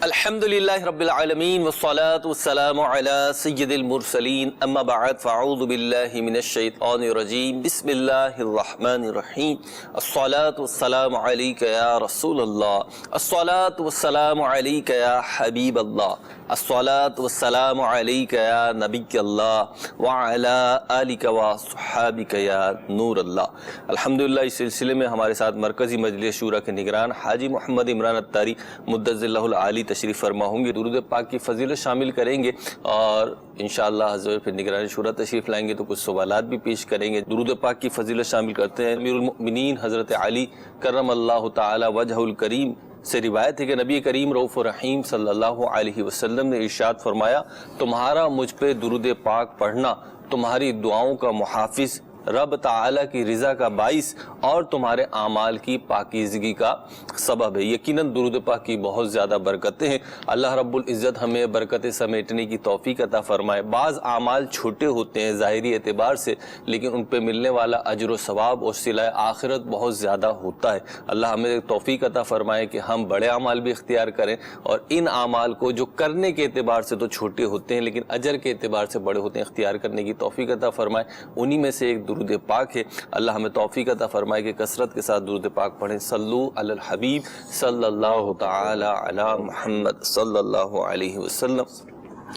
الحمدللہ رب العالمین والصلاة والسلام علی سید المرسلین اما بعد فاعوذ باللہ من الشیطان الرجیم بسم اللہ الرحمن الرحیم الصلاة والسلام علیک یا رسول اللہ الصلاة والسلام علیک یا حبیب اللہ الصلاة والسلام علیک یا نبی اللہ وعلا آلک وصحابک یا نور اللہ۔ الحمدللہ اس سلسلے میں ہمارے ساتھ مرکزی مجلس شورا کے نگران حاجی محمد عمران اتاری مدظر اللہ العالی تشریف فرما ہوں گے، درود پاک کی فضیلت شامل کریں گے اور انشاءاللہ حضرت پھر نگران شورا تشریف لائیں گے تو کچھ سوالات بھی پیش کریں گے۔ درود پاک کی فضیلت شامل کرتے ہیں۔ امیر المؤمنین حضرت علی کرم اللہ تعالی وجہ الکریم سے روایت ہے کہ نبی کریم رؤوف الرحیم صلی اللہ علیہ وسلم نے ارشاد فرمایا، تمہارا مجھ پہ درود پاک پڑھنا تمہاری دعاؤں کا محافظ، رب تعالیٰ کی رضا کا باعث اور تمہارے اعمال کی پاکیزگی کا سبب ہے۔ یقیناً درود پاک کی بہت زیادہ برکتیں ہیں۔ اللہ رب العزت ہمیں برکتیں سمیٹنے کی توفیق عطا فرمائے۔ بعض اعمال چھوٹے ہوتے ہیں ظاہری اعتبار سے، لیکن ان پہ ملنے والا اجر و ثواب اور صلہ آخرت بہت زیادہ ہوتا ہے۔ اللہ ہمیں توفیق عطا فرمائے کہ ہم بڑے اعمال بھی اختیار کریں اور ان اعمال کو جو کرنے کے اعتبار سے تو چھوٹے ہوتے ہیں لیکن اجر کے اعتبار سے بڑے ہوتے ہیں اختیار کرنے کی توفیق عطا فرمائے۔ انہی میں سے ایک درود پاک ہے۔ اللہ ہمیں توفیق عطا فرمائے کہ کثرت کے ساتھ درود پاک پڑھیں۔ صلو علی الحبیب صلی اللہ تعالی علی محمد صلی اللہ علیہ وسلم۔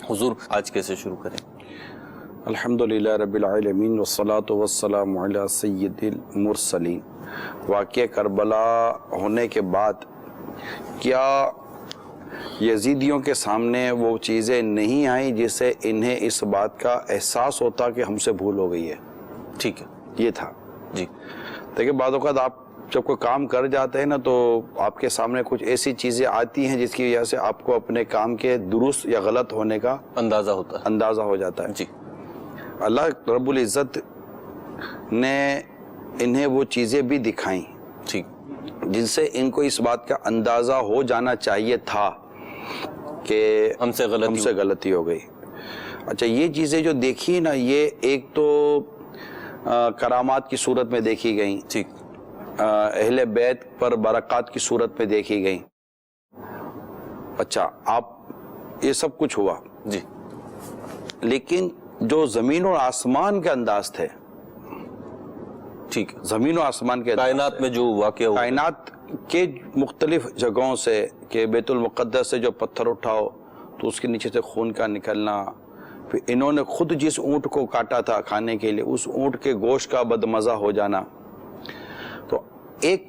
حضور آج کیسے شروع کریں؟ الحمدللہ رب العالمین والصلاة والسلام علی سید المرسلین۔ واقعہ کربلا ہونے کے بعد کیا یزیدیوں کے سامنے وہ چیزیں نہیں آئیں جس سے انہیں اس بات کا احساس ہوتا کہ ہم سے بھول ہو گئی ہے؟ ٹھیک ہے، یہ تھا جی۔ دیکھیں بعض اوقات آپ جب کوئی کام کر جاتے ہیں نا تو آپ کے سامنے کچھ ایسی چیزیں آتی ہیں جس کی وجہ سے آپ کو اپنے کام کے درست یا غلط ہونے کا اندازہ ہو جاتا ہے جی۔ اللہ رب العزت نے انہیں وہ چیزیں بھی دکھائیں ٹھیک جن سے ان کو اس بات کا اندازہ ہو جانا چاہیے تھا کہ ہم سے غلطی ہو گئی۔ اچھا، یہ چیزیں جو دیکھی نا، یہ ایک تو کرامات کی صورت میں دیکھی گئیں، ٹھیک، اہل بیت پر برکات کی صورت میں دیکھی گئیں۔ اچھا، آپ یہ سب کچھ ہوا جی، لیکن جو زمین اور آسمان کے انداز تھے، ٹھیک، زمین و آسمان کے کائنات میں جو واقع ہوا، کائنات کے مختلف جگہوں سے کہ بیت المقدس سے جو پتھر اٹھاؤ تو اس کے نیچے سے خون کا نکلنا، پھر انہوں نے خود جس اونٹ کو کاٹا تھا کھانے کے لیے اس اونٹ کے گوشت کا بدمزہ ہو جانا، تو ایک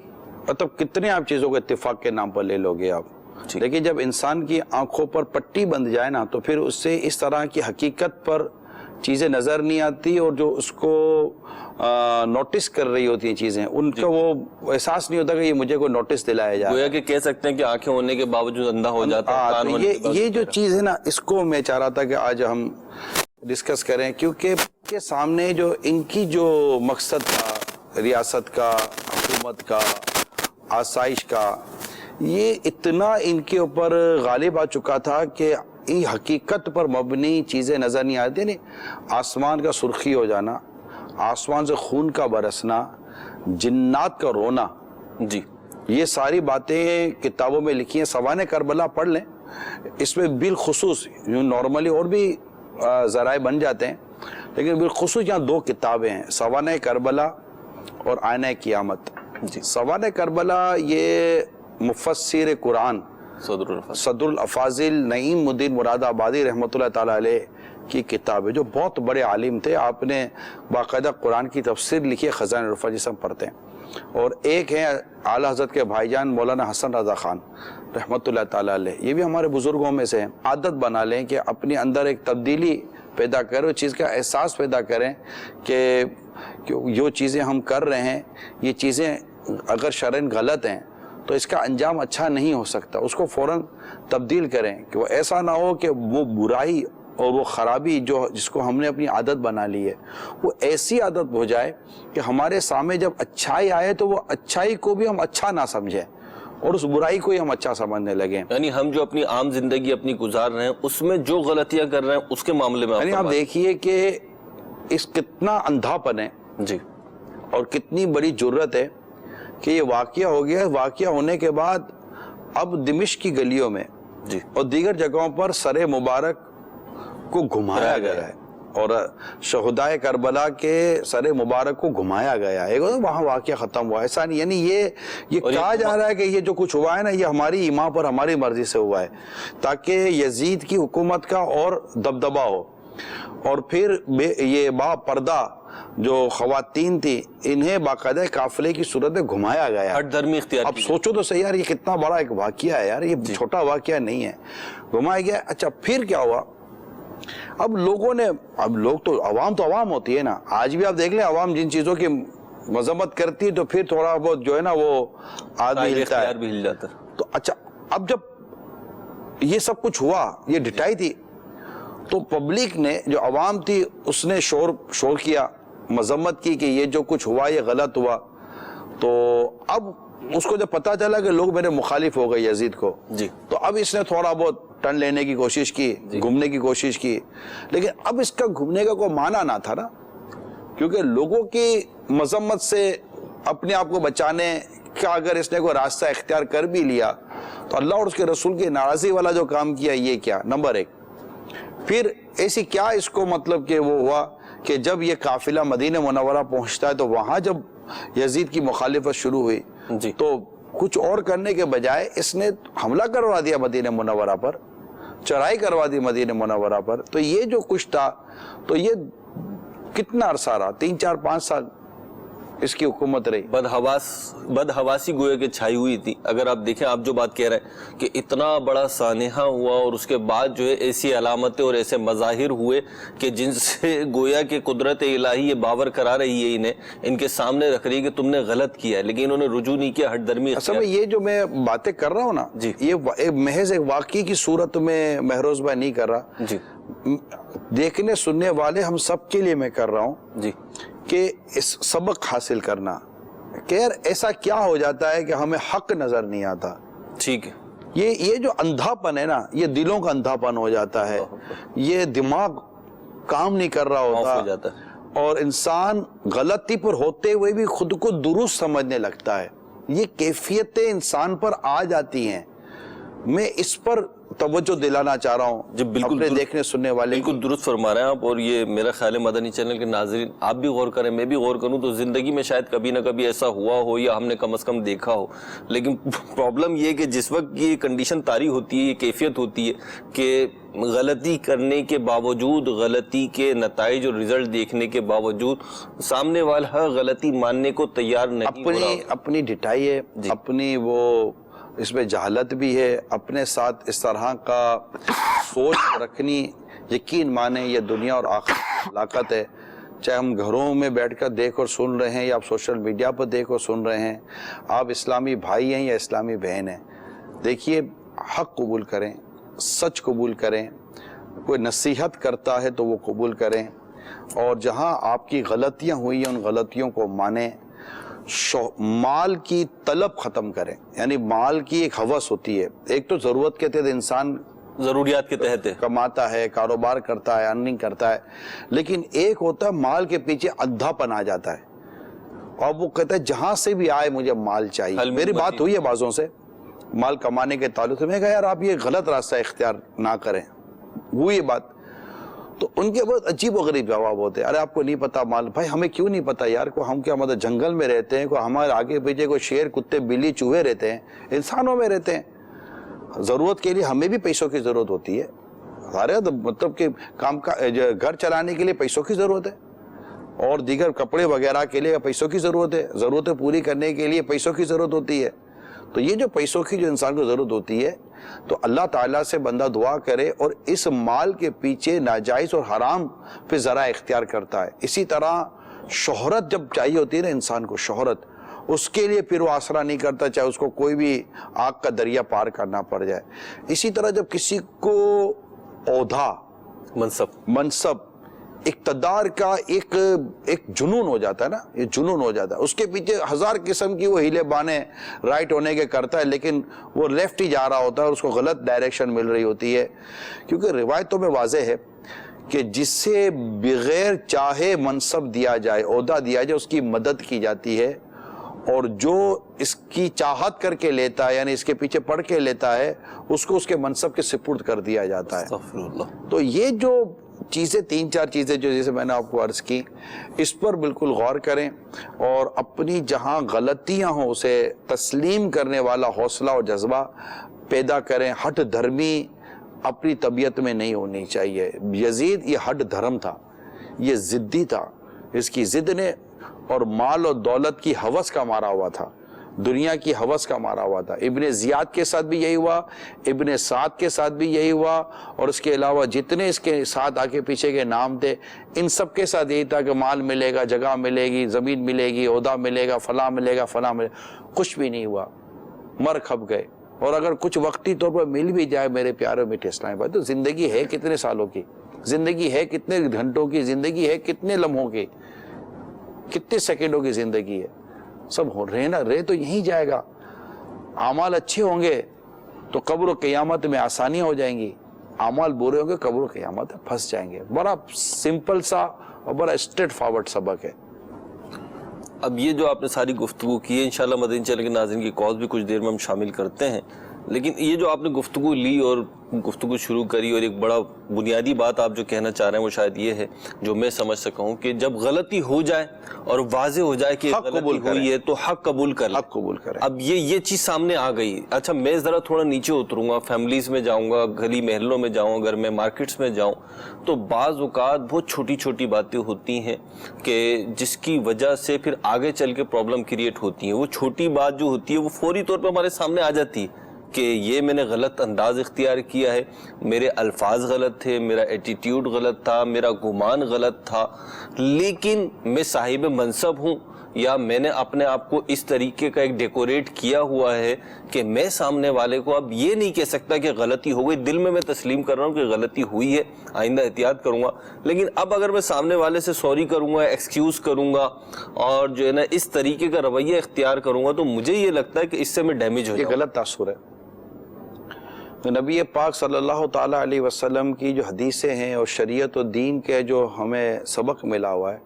مطلب کتنے آپ چیزوں کو اتفاق کے نام پر لے لو گے آپ، لیکن جب انسان کی آنکھوں پر پٹی بندھ جائے نا تو پھر اس سے اس طرح کی حقیقت پر چیزیں نظر نہیں آتی اور جو اس کو نوٹس کر رہی ہوتی ہیں چیزیں ان کا وہ احساس نہیں ہوتا کہ یہ مجھے کوئی نوٹس دلایا جائے۔ گویا کہ کہہ سکتے ہیں کہ آنکھیں ہونے کے باوجود اندھا ہو جاتا ہے۔ یہ جو چیز ہے نا، اس کو میں چاہ رہا تھا کہ آج ہم ڈسکس کریں، کیونکہ کے سامنے جو ان کی جو مقصد تھا ریاست کا، حکومت کا، آسائش کا، یہ اتنا ان کے اوپر غالب آ چکا تھا کہ یہ حقیقت پر مبنی چیزیں نظر نہیں آتی۔ نہیں، آسمان کا سرخی ہو جانا، آسمان سے خون کا برسنا، جنات کا رونا، جی، یہ ساری باتیں کتابوں میں لکھی ہیں۔ سوانح کربلا پڑھ لیں، اس میں بالخصوص نارملی اور بھی ذرائع بن جاتے ہیں لیکن بالخصوص یہاں دو کتابیں ہیں، سوانح کربلا اور آئینہ قیامت۔ جی، سوانح کربلا یہ مفسر قرآن صدر الافاضل نعیم الدین مراد آبادی رحمۃ اللہ تعالیٰ علیہ کی کتاب ہے، جو بہت بڑے عالم تھے۔ آپ نے باقاعدہ قرآن کی تفسیر لکھی ہے، خزائن العرفان جسے ہم پڑھتے ہیں، اور ایک ہے اعلیٰ حضرت کے بھائی جان مولانا حسن رضا خان رحمۃ اللہ تعالیٰ علیہ، یہ بھی ہمارے بزرگوں میں سے ہیں۔ عادت بنا لیں کہ اپنے اندر ایک تبدیلی پیدا کریں، اس چیز کا احساس پیدا کریں کہ جو چیزیں ہم کر رہے ہیں یہ چیزیں اگر شرعاً غلط ہیں تو اس کا انجام اچھا نہیں ہو سکتا، اس کو فوراً تبدیل کریں کہ وہ ایسا نہ ہو کہ وہ برائی اور وہ خرابی جس کو ہم نے اپنی عادت بنا لی ہے وہ ایسی عادت ہو جائے کہ ہمارے سامنے جب اچھائی آئے تو وہ اچھائی کو بھی ہم اچھا نہ سمجھیں اور اس برائی کو ہی ہم اچھا سمجھنے لگیں۔ یعنی ہم جو اپنی عام زندگی اپنی گزار رہے ہیں اس میں جو غلطیاں کر رہے ہیں اس کے معاملے میں یعنی آپ دیکھیے کہ اس کتنا اندھا پن ہے جی، اور کتنی بڑی جرت ہے کہ یہ واقعہ ہو گیا۔ واقعہ ہونے کے بعد اب دمشق کی گلیوں میں جی اور دیگر جگہوں پر سر مبارک کو گھمایا گیا ہے، اور شہدائے کربلا کے سر مبارک کو گھمایا گیا ہے، وہاں واقعہ ختم ہوا، ایسا نہیں، یعنی یہ کہا جا رہا ہے کہ یہ جو کچھ ہوا ہے نا یہ ہماری ایما پر ہماری مرضی سے ہوا ہے تاکہ یزید کی حکومت کا اور دبدبا ہو، اور پھر یہ با پردہ جو خواتین تھی انہیں باقاعدہ قافلے کی صورت میں گھمایا گیا، ہٹ درمی اختیار اب سوچو تو صحیح یار، یہ کتنا بڑا ایک واقعہ ہے یار، یہ چھوٹا واقعہ نہیں ہے، گھمایا گیا۔ اچھا پھر کیا ہوا؟ اب لوگوں نے، اب لوگ تو عوام ہوتی ہے نا، آج بھی آپ دیکھ لیں عوام جن چیزوں کی مذمت کرتی ہے تو پھر تھوڑا بہت جو ہے نا وہ آدمی ہلتا ہے بھی ہل جاتا ہے۔ تو اچھا اب جب یہ سب کچھ ہوا، یہ ڈٹائی تھی، تو پبلک نے، جو عوام تھی اس نے شور کیا، مذمت کی کہ یہ جو کچھ ہوا یہ غلط ہوا۔ تو اب اس کو جب پتا چلا کہ لوگ میرے مخالف ہو گئے یزید کو، جی تو اب اس نے تھوڑا بہت ٹرن لینے کی کوشش کی، گھومنے کی کوشش کی، لیکن اب اس کا گھومنے کا کوئی معنی نہ تھا نا، کیونکہ لوگوں کی مذمت سے اپنے آپ کو بچانے کا اگر اس نے کوئی راستہ اختیار کر بھی لیا تو اللہ اور اس کے رسول کی ناراضی والا جو کام کیا یہ کیا، نمبر ایک۔ پھر ایسی کیا اس کو مطلب کہ وہ ہوا کہ جب یہ قافلہ مدینہ منورہ پہنچتا ہے تو وہاں جب یزید کی مخالفت شروع ہوئی تو کچھ اور کرنے کے بجائے اس نے حملہ کروا دیا مدینہ منورہ پر، چڑھائی کروا دی مدینہ منورہ پر۔ تو یہ جو کچھ تھا تو یہ کتنا عرصہ رہا، 3 4 5 سال اس کی حکومت رہی۔ بدحواسی گویا کہ چھائی ہوئی تھی۔ اگر آپ دیکھیں، آپ جو بات کہہ رہے ہیں کہ اتنا بڑا سانحہ ہوا اور اس کے بعد جو ہے ایسی علامتیں اور ایسے مظاہر ہوئے کہ جن سے گویا کہ قدرت الہی یہ باور کرا رہی ہے، انہیں ان کے سامنے رکھ رہی ہے کہ تم نے غلط کیا ہے، لیکن انہوں نے رجوع نہیں کیا، ہٹ درمی اصل میں یہ جو میں باتیں کر رہا ہوں نا، یہ محض ایک واقعی کی صورت میں مہروز بھائی نہیں کر رہا، دیکھنے سننے والے ہم سب کے لیے میں کر رہا ہوں کہ اس سبق حاصل کرنا کہ یار ایسا کیا ہو جاتا ہے کہ ہمیں حق نظر نہیں آتا۔ ٹھیک ہے، یہ جو اندھاپن ہے نا، یہ دلوں کا اندھاپن ہو جاتا ہے، یہ دماغ کام نہیں کر رہا ہوتا اور انسان غلطی پر ہوتے ہوئے بھی خود کو درست سمجھنے لگتا ہے۔ یہ کیفیتیں انسان پر آ جاتی ہیں، میں اس پر توجہ دلانا چاہ رہا ہوں اپنے دیکھنے سننے والے۔ بالکل درست فرما رہے ہیں آپ، اور یہ میرا خیال ہے مدنی چینل کے ناظرین آپ بھی غور کریں، میں بھی غور کروں، تو زندگی میں شاید کبھی نہ کبھی ایسا ہوا ہو یا ہم نے کم از کم دیکھا ہو، لیکن پرابلم یہ کہ جس وقت یہ کنڈیشن طاری ہوتی ہے، یہ کیفیت ہوتی ہے کہ غلطی کرنے کے باوجود، غلطی کے نتائج اور رزلٹ دیکھنے کے باوجود سامنے والا غلطی ماننے کو تیار نہیں، اپنی ڈٹائی ہے، اپنی وہ اس میں جہالت بھی ہے، اپنے ساتھ اس طرح کا سوچ رکھنی، یقین مانے یہ دنیا اور آخرت کی ہلاکت ہے۔ چاہے ہم گھروں میں بیٹھ کر دیکھ اور سن رہے ہیں یا آپ سوشل میڈیا پر دیکھ اور سن رہے ہیں، آپ اسلامی بھائی ہیں یا اسلامی بہن ہیں، دیکھیے حق قبول کریں، سچ قبول کریں، کوئی نصیحت کرتا ہے تو وہ قبول کریں، اور جہاں آپ کی غلطیاں ہوئی ہیں ان غلطیوں کو مانیں، مال کی طلب ختم کریں، یعنی مال کی ایک ہوس ہوتی ہے، ایک تو ضرورت کے تحت انسان ضروریات کے تحت کماتا ہے، کاروبار کرتا ہے، ارننگ کرتا ہے، لیکن ایک ہوتا ہے مال کے پیچھے اندھا پن آ جاتا ہے اور وہ کہتا ہے جہاں سے بھی آئے مجھے مال چاہیے۔ میری بات ہوئی ہے بازوں سے مال کمانے کے تعلق سے، میں کہا یار آپ یہ غلط راستہ اختیار نہ کریں، ہوئی بات، تو ان کے بہت عجیب و غریب جواب ہوتے ہیں، ارے آپ کو نہیں پتا مال، بھائی ہمیں کیوں نہیں پتا یار، کو ہم کیا مطلب جنگل میں رہتے ہیں، کوئی ہمارے آگے پیچھے کوئی شیر، کتے، بلی، چوہے رہتے ہیں، انسانوں میں رہتے ہیں، ضرورت کے لیے ہمیں بھی پیسوں کی ضرورت ہوتی ہے، ہمارے مطلب کہ کام کا گھر چلانے کے لیے پیسوں کی ضرورت ہے، اور دیگر کپڑے وغیرہ کے لیے پیسوں کی ضرورت ہے، ضرورتیں پوری کرنے کے لیے پیسوں کی ضرورت ہوتی ہے۔ تو یہ جو پیسوں کی جو انسان کو ضرورت ہوتی ہے تو اللہ تعالیٰ سے بندہ دعا کرے اور اس مال کے پیچھے ناجائز اور حرام پہ ذرائع اختیار کرتا ہے۔ اسی طرح شہرت جب چاہیے ہوتی ہے نا انسان کو، شہرت، اس کے لیے پھر وہ آسرا نہیں کرتا، چاہے اس کو کوئی بھی آگ کا دریا پار کرنا پڑ جائے۔ اسی طرح جب کسی کو عہدہ، منصب، اقتدار کا ایک جنون ہو جاتا ہے نا، یہ جنون ہو جاتا ہے، اس کے پیچھے ہزار قسم کی وہ ہیلے بانے رائٹ ہونے کے کرتا ہے، لیکن وہ لیفٹ ہی جا رہا ہوتا ہے اور اس کو غلط ڈائریکشن مل رہی ہوتی ہے، کیونکہ روایتوں میں واضح ہے کہ جس سے بغیر چاہے منصب دیا جائے، عہدہ دیا جائے، اس کی مدد کی جاتی ہے اور جو اس کی چاہت کر کے لیتا ہے، یعنی اس کے پیچھے پڑھ کے لیتا ہے، اس کو اس کے منصب کے سپرد کر دیا جاتا ہے۔ تو یہ جو چیزیں، 3-4 چیزیں جو جیسے میں نے آپ کو عرض کی، اس پر بالکل غور کریں، اور اپنی جہاں غلطیاں ہوں اسے تسلیم کرنے والا حوصلہ اور جذبہ پیدا کریں۔ ہٹ دھرمی اپنی طبیعت میں نہیں ہونی چاہیے۔ یزید یہ ہٹ دھرم تھا، یہ ضدی تھا، اس کی ضد نے اور مال اور دولت کی ہوس کا مارا ہوا تھا، دنیا کی ہوس کا مارا ہوا تھا۔ ابن زیاد کے ساتھ بھی یہی ہوا، ابن سعد کے ساتھ بھی یہی ہوا، اور اس کے علاوہ جتنے اس کے ساتھ آگے پیچھے کے نام تھے ان سب کے ساتھ یہی تھا کہ مال ملے گا، جگہ ملے گی، زمین ملے گی، عہدہ ملے گا، فلاں ملے گا، فلاں ملے گا۔ کچھ بھی نہیں ہوا، مر کھپ گئے۔ اور اگر کچھ وقتی طور پر مل بھی جائے میرے پیارے میٹھے اسلامی بھائی، تو زندگی ہے کتنے سالوں کی، زندگی ہے کتنے گھنٹوں کی، زندگی ہے کتنے لمحوں کی، کتنے سیکنڈوں کی زندگی ہے، سب رہ تو یہیں جائے گا۔ اعمال اچھے ہوں گے تو قبر و قیامت میں آسانیاں ہو جائیں گی، اعمال برے ہوں گے قبر و قیامت میں پھنس جائیں گے۔ بڑا سمپل سا اور بڑا اسٹریٹ فارورڈ سبق ہے۔ اب یہ جو آپ نے ساری گفتگو کی ہے، انشاءاللہ مدنی چینل کے ناظرین کی کالز بھی کچھ دیر میں ہم شامل کرتے ہیں، لیکن یہ جو آپ نے گفتگو لی اور گفتگو شروع کری، اور ایک بڑا بنیادی بات آپ جو کہنا چاہ رہے ہیں وہ شاید یہ ہے جو میں سمجھ سکا ہوں کہ جب غلطی ہو جائے اور واضح ہو جائے کہ غلطی ہوئی ہے تو حق قبول کر لیں، حق قبول کریں۔ اب یہ چیز سامنے آ گئی، اچھا میں ذرا تھوڑا نیچے اتروں گا، فیملیز میں جاؤں گا، گلی محلوں میں جاؤں، اگر میں مارکیٹس میں جاؤں تو بعض اوقات بہت چھوٹی چھوٹی باتیں ہوتی ہیں کہ جس کی وجہ سے پھر آگے چل کے پرابلم کریٹ ہوتی ہیں۔ وہ چھوٹی بات جو ہوتی ہے وہ فوری طور پر ہمارے سامنے آ جاتی ہے کہ یہ میں نے غلط انداز اختیار کیا ہے، میرے الفاظ غلط تھے، میرا ایٹیٹیوڈ غلط تھا، میرا گمان غلط تھا، لیکن میں صاحب منصب ہوں، یا میں نے اپنے آپ کو اس طریقے کا ایک ڈیکوریٹ کیا ہوا ہے کہ میں سامنے والے کو اب یہ نہیں کہہ سکتا کہ غلطی ہو گئی، دل میں تسلیم کر رہا ہوں کہ غلطی ہوئی ہے، آئندہ احتیاط کروں گا، لیکن اب اگر میں سامنے والے سے سوری کروں گا، ایکسکیوز کروں گا، اور جو ہے نا اس طریقے کا رویہ اختیار کروں گا، تو مجھے یہ لگتا ہے کہ اس سے میں ڈیمیج ہو جاؤں۔ یہ غلط تاثر ہے۔ نبی پاک صلی اللہ تعالیٰ علیہ وسلم کی جو حدیثیں ہیں اور شریعت و دین کے جو ہمیں سبق ملا ہوا ہے،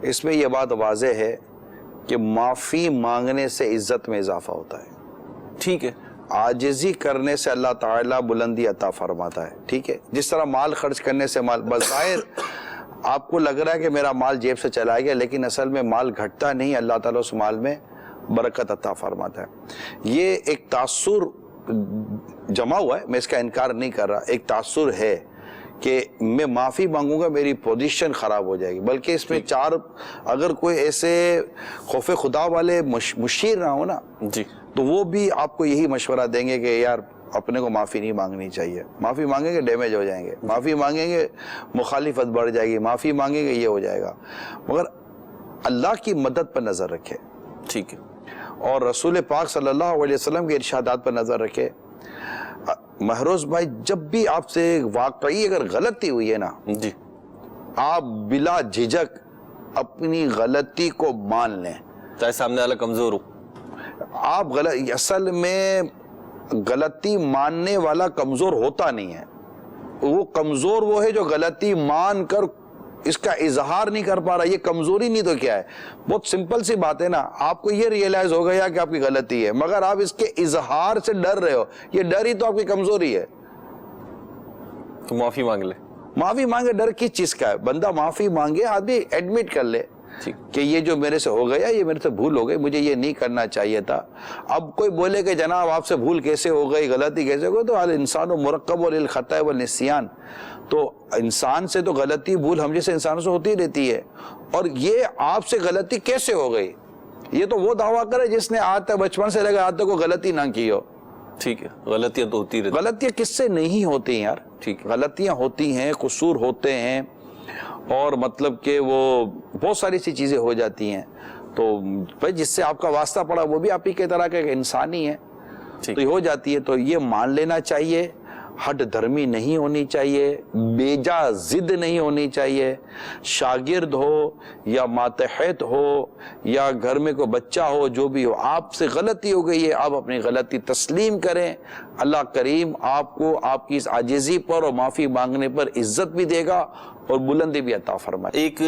اس میں یہ بات واضح ہے کہ معافی مانگنے سے عزت میں اضافہ ہوتا ہے، ٹھیک ہے، عاجزی کرنے سے اللہ تعالیٰ بلندی عطا فرماتا ہے، ٹھیک ہے۔ جس طرح مال خرچ کرنے سے مال بظاہر آپ کو لگ رہا ہے کہ میرا مال جیب سے چلا گیا، لیکن اصل میں مال گھٹتا نہیں، اللہ تعالیٰ اس مال میں برکت عطا فرماتا ہے۔ یہ ایک تاثر جمع ہوا ہے، میں اس کا انکار نہیں کر رہا، ایک تاثر ہے کہ میں معافی مانگوں گا میری پوزیشن خراب ہو جائے گی، بلکہ اس میں اگر کوئی ایسے خوف خدا والے مشیر نہ ہو نا جی تو وہ بھی آپ کو یہی مشورہ دیں گے کہ یار اپنے کو معافی نہیں مانگنی چاہیے، معافی مانگیں گے ڈیمیج ہو جائیں گے، معافی مانگیں گے مخالفت بڑھ جائے گی، معافی مانگیں گے یہ ہو جائے گا، مگر اللہ کی مدد پر نظر رکھے، ٹھیک ہے، اور رسول پاک صلی اللہ علیہ وسلم کے ارشادات پر نظر رکھے۔ مہروز بھائی، جب بھی آپ سے واقعی اگر غلطی ہوئی ہے نا، جی آپ بلا جھجک اپنی غلطی کو مان لیں، چاہے سامنے والا کمزور ہو۔ آپ اصل میں غلطی ماننے والا کمزور ہوتا نہیں ہے، وہ کمزور وہ ہے جو غلطی مان کر اس کا اظہار نہیں کر پا رہا۔ یہ کمزوری نہیں تو کیا ہے؟ بہت سمپل سی بات ہے نا، آپ کو یہ ریئلائز ہو گیا کہ آپ کی غلطی ہے، مگر آپ اس کے اظہار سے ڈر رہے ہو، یہ ڈر ہی تو آپ کی کمزوری ہے۔ تو معافی مانگ لے، معافی مانگے، ڈر کس چیز کا ہے؟ بندہ معافی مانگے، آدمی ایڈمٹ کر لے کہ یہ جو میرے سے ہو گیا، یہ میرے سے بھول ہو گئی، مجھے یہ نہیں کرنا چاہیے تھا۔ اب کوئی بولے کہ جناب آپ سے بھول کیسے ہو گئی، غلطی کیسے ہو گئی، تو الانسان مرکب للخطا والنسیان، تو انسان سے تو غلطی بھول ہم جیسے انسانوں سے ہوتی رہتی ہے، اور یہ آپ سے غلطی کیسے ہو گئی، یہ تو وہ دعویٰ کرے جس نے آج تک بچپن سے لے کر آج تک کوئی غلطی نہ کی ہو۔ ٹھیک ہے، غلطیاں تو ہوتی رہتی، غلطیاں کس سے نہیں ہوتی ہیں یار، ٹھیک، غلطیاں ہوتی ہیں، قصور ہوتے ہیں، اور مطلب کہ وہ بہت ساری سی چیزیں ہو جاتی ہیں، تو بھائی جس سے آپ کا واسطہ پڑا وہ بھی آپ ہی کی طرح کا انسان ہی ہے، تو یہ ہو جاتی ہے۔ تو یہ مان لینا چاہیے، ہٹ دھرمی نہیں ہونی چاہیے، بیجا ضد نہیں ہونی چاہیے، شاگرد ہو یا ماتحت ہو یا گھر میں کوئی بچہ ہو، جو بھی ہو، آپ سے غلطی ہو گئی ہے، آپ اپنی غلطی تسلیم کریں، اللہ کریم آپ کو آپ کی اس عاجزی پر اور معافی مانگنے پر عزت بھی دے گا اور بلندی بھی عطا فرمائے. ایک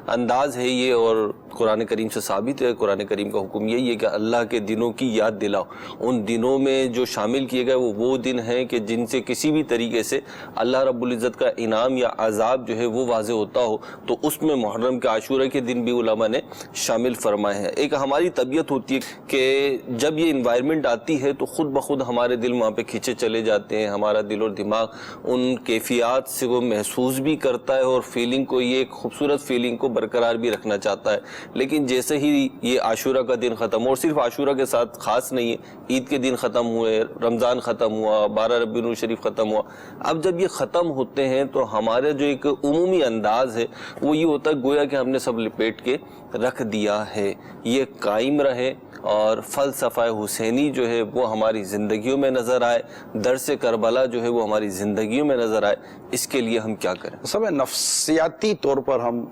انداز ہے یہ اور قرآن کریم سے ثابت ہے. قرآن کریم کا حکم یہی ہے کہ اللہ کے دنوں کی یاد دلاؤ. ان دنوں میں جو شامل کیے گئے وہ دن ہیں کہ جن سے کسی بھی طریقے سے اللہ رب العزت کا انعام یا عذاب جو ہے وہ واضح ہوتا ہو, تو اس میں محرم کے عاشورہ کے دن بھی علماء نے شامل فرمائے ہیں. ایک ہماری طبیعت ہوتی ہے کہ جب یہ انوائرمنٹ آتی ہے تو خود بخود ہمارے دل وہاں پہ کھینچے چلے جاتے ہیں. ہمارا دل اور دماغ ان کیفیات سے وہ محسوس بھی کرتا ہے اور فیلنگ کو, یہ ایک خوبصورت فیلنگ کو برقرار بھی رکھنا چاہتا ہے. لیکن جیسے ہی یہ عاشورہ کا دن ختم, اور صرف عاشورہ کے ساتھ خاص نہیں ہے, عید کے دن ختم ہوئے, رمضان ختم ہوا, 12 ربیع الاول شریف ختم ہوا, اب جب یہ ختم ہوتے ہیں تو ہمارے جو ایک عمومی انداز ہے وہ یہ ہوتا ہے گویا کہ ہم نے سب لپیٹ کے رکھ دیا ہے. یہ قائم رہے اور فلسفہ حسینی جو ہے وہ ہماری زندگیوں میں نظر آئے, درس کربلا جو ہے وہ ہماری زندگیوں میں نظر آئے. اس کے لیے ہم کیا کریں؟ سب نفسیاتی طور پر ہم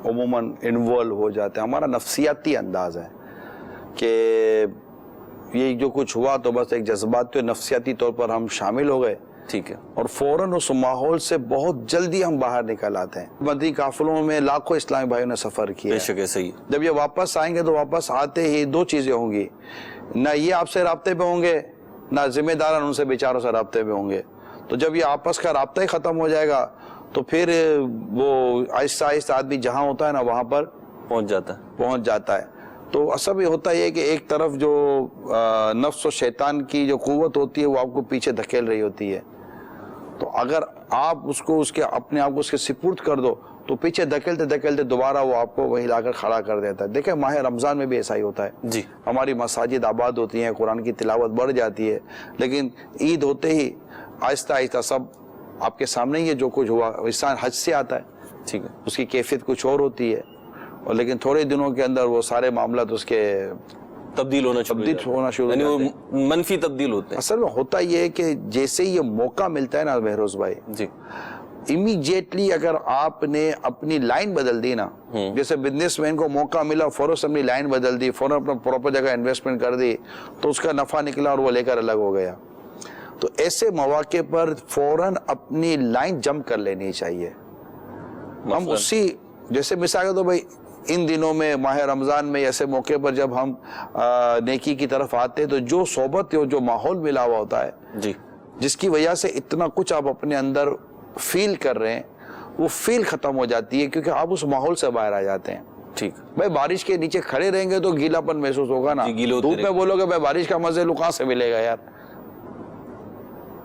عموماً انوالو ہو جاتے ہیں. ہمارا نفسیاتی انداز ہے کہ یہ جو کچھ ہوا تو بس ایک جذبات, تو نفسیاتی طور پر ہم شامل ہو گئے, ٹھیک ہے, اور فوراً اس ماحول سے بہت جلدی ہم باہر نکل آتے ہیں. مدنی قافلوں میں لاکھوں اسلامی بھائیوں نے سفر کیا. بے شک ہے, صحیح. جب یہ واپس آئیں گے تو واپس آتے ہی دو چیزیں ہوں گی, نہ یہ آپ سے رابطے پہ ہوں گے, نہ ذمہ داران ان سے بیچاروں سے رابطے پہ ہوں گے. تو جب یہ آپس کا رابطہ ہی ختم ہو جائے گا تو پھر وہ آہستہ آہستہ آدمی جہاں ہوتا ہے نا وہاں پر پہنچ جاتا ہے. تو اصل یہ ہوتا ہے کہ ایک طرف جو نفس و شیطان کی جو قوت ہوتی ہے وہ آپ کو پیچھے دھکیل رہی ہوتی ہے, تو اگر آپ اپنے آپ کو اس کے سپرد کر دو تو پیچھے دھکیلتے دھکیلتے دوبارہ وہ آپ کو وہیں لا کر کھڑا کر دیتا ہے. دیکھیں ماہ رمضان میں بھی ایسا ہی ہوتا ہے جی. ہماری مساجد آباد ہوتی ہیں, قرآن کی تلاوت بڑھ جاتی ہے, لیکن عید ہوتے ہی آہستہ آہستہ سب آپ کے سامنے ہی ہے جو کچھ ہوا. انسان حج سے آتا ہے, ٹھیک ہے, اس کی کیفیت کچھ اور ہوتی ہے, اور لیکن تھوڑے دنوں کے اندر وہ سارے معاملات اس کے تبدیل ہونا شروع, یعنی وہ منفی تبدیل ہوتے ہیں. اصل میں ہوتا یہ ہے کہ جیسے یہ موقع ملتا ہے نا بہروز بھائی جی, امیڈیٹلی اگر آپ نے اپنی لائن بدل دی نا, جیسے بزنس مین کو موقع ملا فوراً سے اپنی لائن بدل دی, فوراً اپنا پراپر جگہ انویسٹمنٹ کر دی تو اس کا نفع نکلا اور وہ لے کر الگ ہو گیا. تو ایسے مواقع پر فوراً اپنی لائن جمپ کر لینی چاہیے. ہم اسی جیسے مثال تو بھائی ان دنوں میں ماہ رمضان میں ایسے موقع پر جب ہم نیکی کی طرف آتے تو جو صحبت جو ماحول ملا ہوا ہوتا ہے جی, جس کی وجہ سے اتنا کچھ آپ اپنے اندر فیل کر رہے ہیں, وہ فیل ختم ہو جاتی ہے کیونکہ آپ اس ماحول سے باہر آ جاتے ہیں. ٹھیک بھائی بارش کے نیچے کھڑے رہیں گے تو گیلا پن محسوس ہوگا نا, دھوپ میں بولو گے بھائی بارش کا مزے کہاں سے ملے گا یار.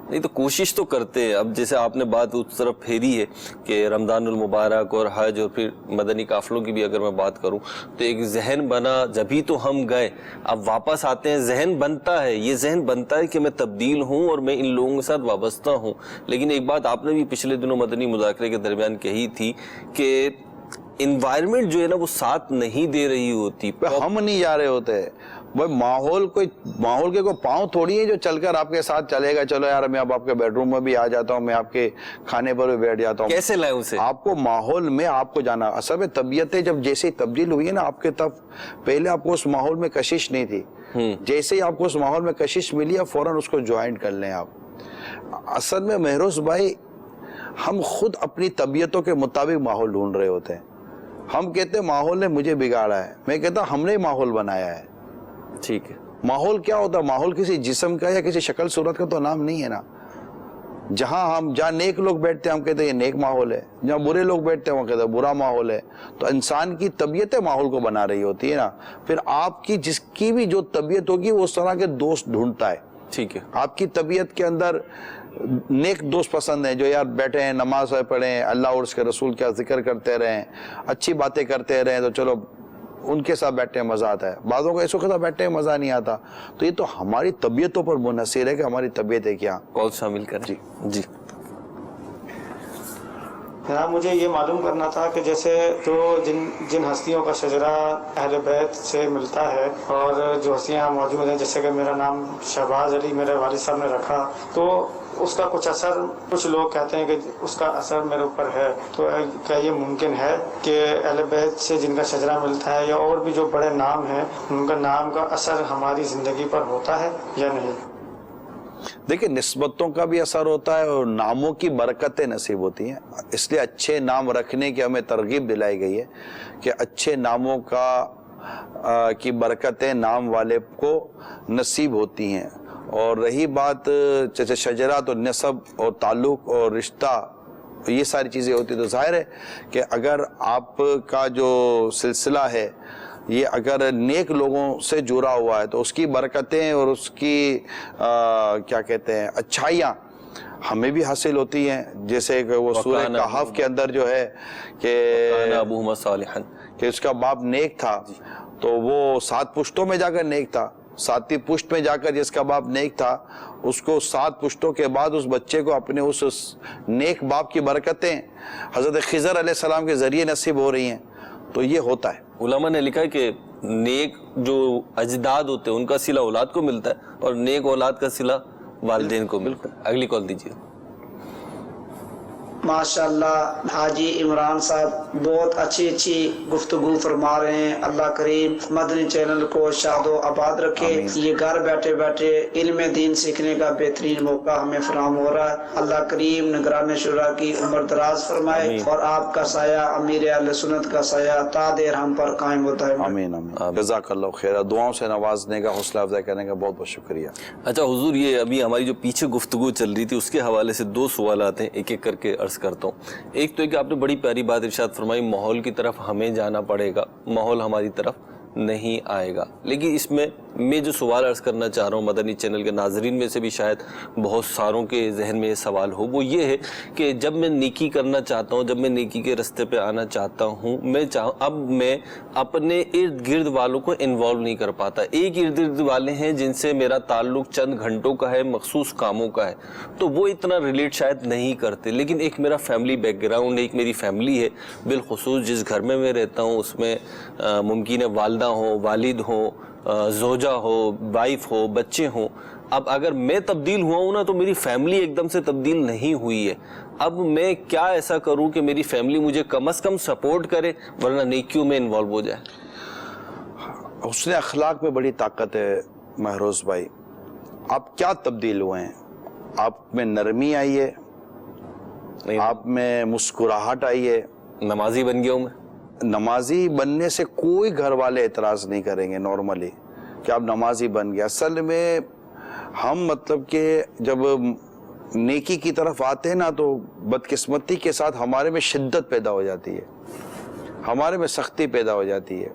نہیں تو کوشش تو کرتے ہیں. اب جیسے آپ نے بات اس طرف پھیری ہے کہ رمضان المبارک اور حج اور پھر مدنی قافلوں کی بھی اگر میں بات کروں تو ایک ذہن بنا, جبھی تو ہم گئے, اب واپس آتے ہیں ذہن بنتا ہے, یہ ذہن بنتا ہے کہ میں تبدیل ہوں اور میں ان لوگوں کے ساتھ وابستہ ہوں. لیکن ایک بات آپ نے بھی پچھلے دنوں مدنی مذاکرے کے درمیان کہی تھی کہ انوائرمنٹ جو ہے نا وہ ساتھ نہیں دے رہی ہوتی, ہم نہیں جا رہے ہوتے. بھائی ماحول کے کوئی پاؤں تھوڑی ہے جو چل کر آپ کے ساتھ چلے گا, چلو یار میں اب آپ کے بیڈ روم میں بھی آ جاتا ہوں, میں آپ کے کھانے پر بھی بیٹھ جاتا ہوں. کیسے لائیں اسے؟ آپ کو ماحول میں آپ کو جانا. اصل میں طبیعتیں جب جیسے تبدیل ہوئی ہے نا آپ کے, تب پہلے آپ کو اس ماحول میں کشش نہیں تھی, جیسے ہی آپ کو اس ماحول میں کشش ملی ہے فوراً اس کو جوائنٹ کر لیں آپ. اصل میں مہروز بھائی ہم خود اپنی طبیعتوں کے مطابق ماحول ڈھونڈ رہے ہوتے ہیں. ہم کہتے ہیں ماحول نے مجھے بگاڑا ہے, میں کہتا ہوں ہم نے ماحول بنایا ہے. ٹھیک ہے, ماحول کیا ہوتا ہے؟ ماحول کسی جسم کا یا کسی شکل صورت کا تو نام نہیں ہے نا. جہاں نیک لوگ بیٹھتے ہیں ہم کہتے ہیں یہ نیک ماحول ہے, جہاں برے لوگ بیٹھتے ہیں وہ کہتے ہیں برا ماحول ہے. تو انسان کی طبیعتیں ماحول کو بنا رہی ہوتی ہے نا. پھر آپ کی جس کی بھی جو طبیعت ہوگی وہ اس طرح کے دوست ڈھونڈتا ہے. ٹھیک ہے, آپ کی طبیعت کے اندر نیک دوست پسند ہیں جو یار بیٹھے ہیں, نماز پڑھیں, اللہ اور اس کے رسول کا ذکر کرتے رہیں, اچھی باتیں کرتے رہیں, تو چلو ان کے ساتھ بیٹھنے میں مزہ آتا ہے. بعضوں کو ایسوں کے ساتھ بیٹھنے میں مزہ نہیں آتا. تو یہ تو ہماری طبیعتوں پر منحصر ہے کہ ہماری طبیعت ہے کیا. کال شامل کریں. جی جناب, مجھے یہ معلوم کرنا تھا کہ جیسے جو جن ہستیوں کا شجرہ اہل بیت سے ملتا ہے اور جو ہستیاں موجود ہیں, جیسے کہ میرا نام شہباز علی میرے والد صاحب نے رکھا, تو اس کا کچھ اثر, کچھ لوگ کہتے ہیں کہ اس کا اثر میرے اوپر ہے, تو کیا یہ ممکن ہے کہ اہل بیت سے جن کا شجرہ ملتا ہے یا اور بھی جو بڑے نام ہیں ان کا نام کا اثر ہماری زندگی پر ہوتا ہے یا نہیں؟ دیکھیں نسبتوں کا بھی اثر ہوتا ہے اور ناموں کی برکتیں نصیب ہوتی ہیں، اس لیے اچھے نام رکھنے کی ہمیں ترغیب دلائی گئی ہے کہ اچھے ناموں کی برکتیں نام والے کو نصیب ہوتی ہیں۔ اور رہی بات جیسے شجرات اور نسب اور تعلق اور رشتہ، یہ ساری چیزیں ہوتی تو ظاہر ہے کہ اگر آپ کا جو سلسلہ ہے یہ اگر نیک لوگوں سے جڑا ہوا ہے تو اس کی برکتیں اور اس کی کیا کہتے ہیں اچھائیاں ہمیں بھی حاصل ہوتی ہیں، جیسے کہ وہ سورہ کہف کے اندر جو ہے کہ ابوہما صالحا، کہ اس کا باپ نیک تھا تو وہ 7 پشتوں میں جا کر نیک تھا، 7ویں پشت میں جا کر جس کا باپ نیک تھا اس کو 7 پشتوں کے بعد اس بچے کو اپنے اس نیک باپ کی برکتیں حضرت خضر علیہ السلام کے ذریعے نصیب ہو رہی ہیں، تو یہ ہوتا ہے۔ علماء نے لکھا ہے کہ نیک جو اجداد ہوتے ہیں ان کا صلہ اولاد کو ملتا ہے اور نیک اولاد کا صلہ والدین کو ملتا ہے۔ اگلی کال دیجیے۔ ماشاءاللہ حاجی عمران صاحب بہت اچھی گفتگو فرما رہے ہیں، اللہ کریم مدنی چینل کو شاد و آباد رکھے، یہ گھر بیٹھے بیٹھے علم دین سیکھنے کا بہترین موقع ہمیں فراہم ہو رہا ہے، اللہ کریم نگران شورا کی عمر دراز فرمائے اور آپ کا سایہ امیر اہل سنت کا سایہ تا دیر ہم پر قائم ہوتا ہے۔ آمین آمین، جزاک اللہ خیر، دعاؤں سے نوازنے کا، حوصلہ افزائی کرنے کا بہت بہت شکریہ۔ اچھا حضور، یہ ابھی ہماری جو پیچھے گفتگو چل رہی تھی اس کے حوالے سے 2 سوالات ہیں، ایک ایک کر کے عرض کرتا ہوں۔ ایک تو ہے کہ آپ نے بڑی پیاری بات ارشاد فرمائی، ماحول کی طرف ہمیں جانا پڑے گا، ماحول ہماری طرف نہیں آئے گا، لیکن اس میں جو سوال عرض کرنا چاہ رہا ہوں مدنی چینل کے ناظرین میں سے بھی شاید بہت ساروں کے ذہن میں یہ سوال ہو، وہ یہ ہے کہ جب میں نیکی کرنا چاہتا ہوں، جب میں نیکی کے رستے پہ آنا چاہتا ہوں، اب میں اپنے ارد گرد والوں کو انوالو نہیں کر پاتا۔ ایک ارد گرد والے ہیں جن سے میرا تعلق چند گھنٹوں کا ہے، مخصوص کاموں کا ہے، تو وہ اتنا ریلیٹ شاید نہیں کرتے، لیکن ایک میرا فیملی بیک گراؤنڈ ہے، ایک میری فیملی ہے، بالخصوص جس گھر میں رہتا ہوں اس میں ممکن ہے والدہ ہوں، والد ہوں، زوجہ ہو، وائف ہو، بچے ہوں۔ اب اگر میں تبدیل ہوا ہوں نا تو میری فیملی ایک دم سے تبدیل نہیں ہوئی ہے، اب میں کیا ایسا کروں کہ میری فیملی مجھے کم از کم سپورٹ کرے ورنہ نیکیوں میں انوالو ہو جائے؟ حسن اخلاق میں بڑی طاقت ہے مہروز بھائی۔ آپ کیا تبدیل ہوئے ہیں؟ آپ میں نرمی آئی ہے، آپ میں مسکراہٹ آئی ہے، نمازی بن گیا ہوں میں۔ نمازی بننے سے کوئی گھر والے اعتراض نہیں کریں گے نارملی کہ آپ نمازی بن گیا۔ اصل میں ہم مطلب کہ جب نیکی کی طرف آتے ہیں نا تو بدقسمتی کے ساتھ ہمارے میں شدت پیدا ہو جاتی ہے، ہمارے میں سختی پیدا ہو جاتی ہے۔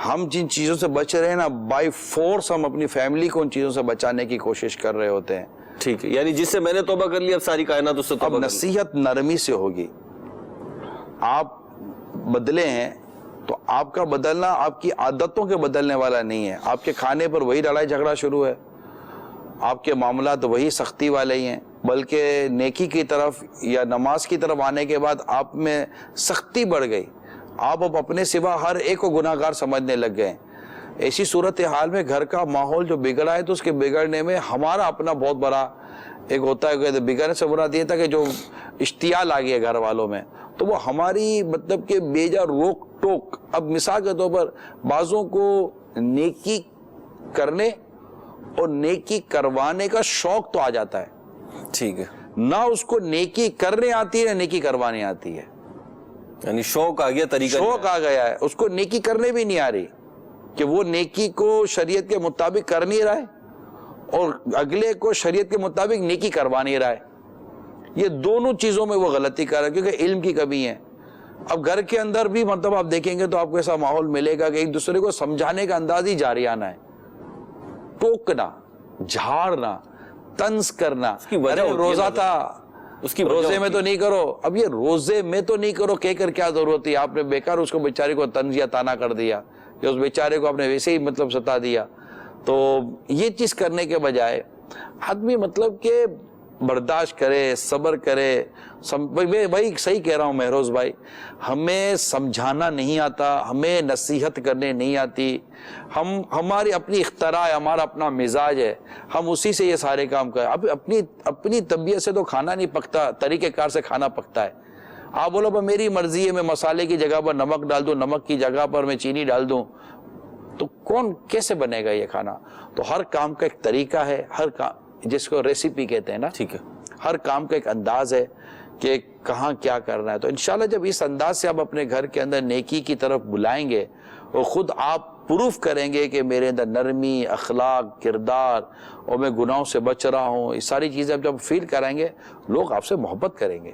ہم جن چیزوں سے بچ رہے ہیں نا بائی فورس ہم اپنی فیملی کو ان چیزوں سے بچانے کی کوشش کر رہے ہوتے ہیں۔ ٹھیک ہے، یعنی جس سے میں نے توبہ کر لی اب ساری کائنات اس سے توبہ کر لی۔ نصیحت نرمی سے ہوگی۔ آپ بدلے ہیں تو آپ کا بدلنا آپ کی عادتوں کے بدلنے والا نہیں ہے، آپ کے کھانے پر وہی لڑائی جھگڑا شروع ہے، آپ کے معاملات وہی سختی والے ہی ہیں، بلکہ نیکی کی طرف یا نماز کی طرف آنے کے بعد آپ میں سختی بڑھ گئی، آپ اب اپنے سوا ہر ایک کو گناہ گار سمجھنے لگ گئے۔ ایسی صورتحال میں گھر کا ماحول جو بگڑا ہے تو اس کے بگڑنے میں ہمارا اپنا بہت بڑا ایک ہوتا ہے کہ بگڑنے سے برا یہ تھا کہ جو اشتعال آ گیا گھر والوں میں تو وہ ہماری مطلب کہ بیجا روک ٹوک۔ اب مثال کے طور پر بعضوں کو نیکی کرنے اور نیکی کروانے کا شوق تو آ جاتا ہے، ٹھیک ہے، نہ اس کو نیکی کرنے آتی ہے نہ نیکی کروانے آتی ہے، یعنی شوق آ گیا، طریقہ شوق آ گیا ہے، اس کو نیکی کرنے بھی نہیں آ رہی کہ وہ نیکی کو شریعت کے مطابق کر نہیں رہا ہے اور اگلے کو شریعت کے مطابق نیکی کروا نہیں رہا ہے۔ یہ دونوں چیزوں میں وہ غلطی کر رہا ہے کیونکہ علم کی کمی ہے۔ اب گھر کے اندر بھی مطلب آپ دیکھیں گے تو آپ کو ایسا ماحول ملے گا کہ ایک دوسرے کو سمجھانے کا انداز ہی جاریانہ ہے، ٹوکنا، جھاڑنا، طنز کرنا، روزہ تھا اس کی روزے میں تو نہیں کرو، اب یہ روزے میں تو نہیں کرو کہہ کر کیا ضرورت ہے؟ آپ نے بیکار اس کو بیچارے کو طنز یا تانا کر دیا یا اس بیچارے کو آپ نے ویسے ہی مطلب ستا دیا۔ تو یہ چیز کرنے کے بجائے آدمی مطلب کہ برداشت کرے، صبر کرے۔ بھائی صحیح کہہ رہا ہوں مہروز بھائی، ہمیں سمجھانا نہیں آتا، ہمیں نصیحت کرنے نہیں آتی، ہماری اپنی اختراع ہے، ہمارا اپنا مزاج ہے، ہم اسی سے یہ سارے کام کریں۔ اب اپنی طبیعت سے تو کھانا نہیں پکتا، طریقہ کار سے کھانا پکتا ہے۔ آپ بولو میری مرضی ہے، میں مسالے کی جگہ پر نمک ڈال دوں، نمک کی جگہ پر میں چینی ڈال دوں، تو کون کیسے بنے گا یہ کھانا؟ تو ہر کام کا ایک طریقہ ہے، ہر کام جس کو ریسیپی کہتے ہیں نا, ٹھیک ہے, ہر کام کا ایک انداز ہے کہ کہاں کیا کرنا ہے. تو انشاءاللہ جب اس انداز سے آپ اپنے گھر کے اندر نیکی کی طرف بلائیں گے اور خود آپ پروف کریں گے کہ میرے اندر نرمی, اخلاق, کردار, اور میں گناہوں سے بچ رہا ہوں, یہ ساری چیزیں جب فیل کریں گے لوگ آپ سے محبت کریں گے.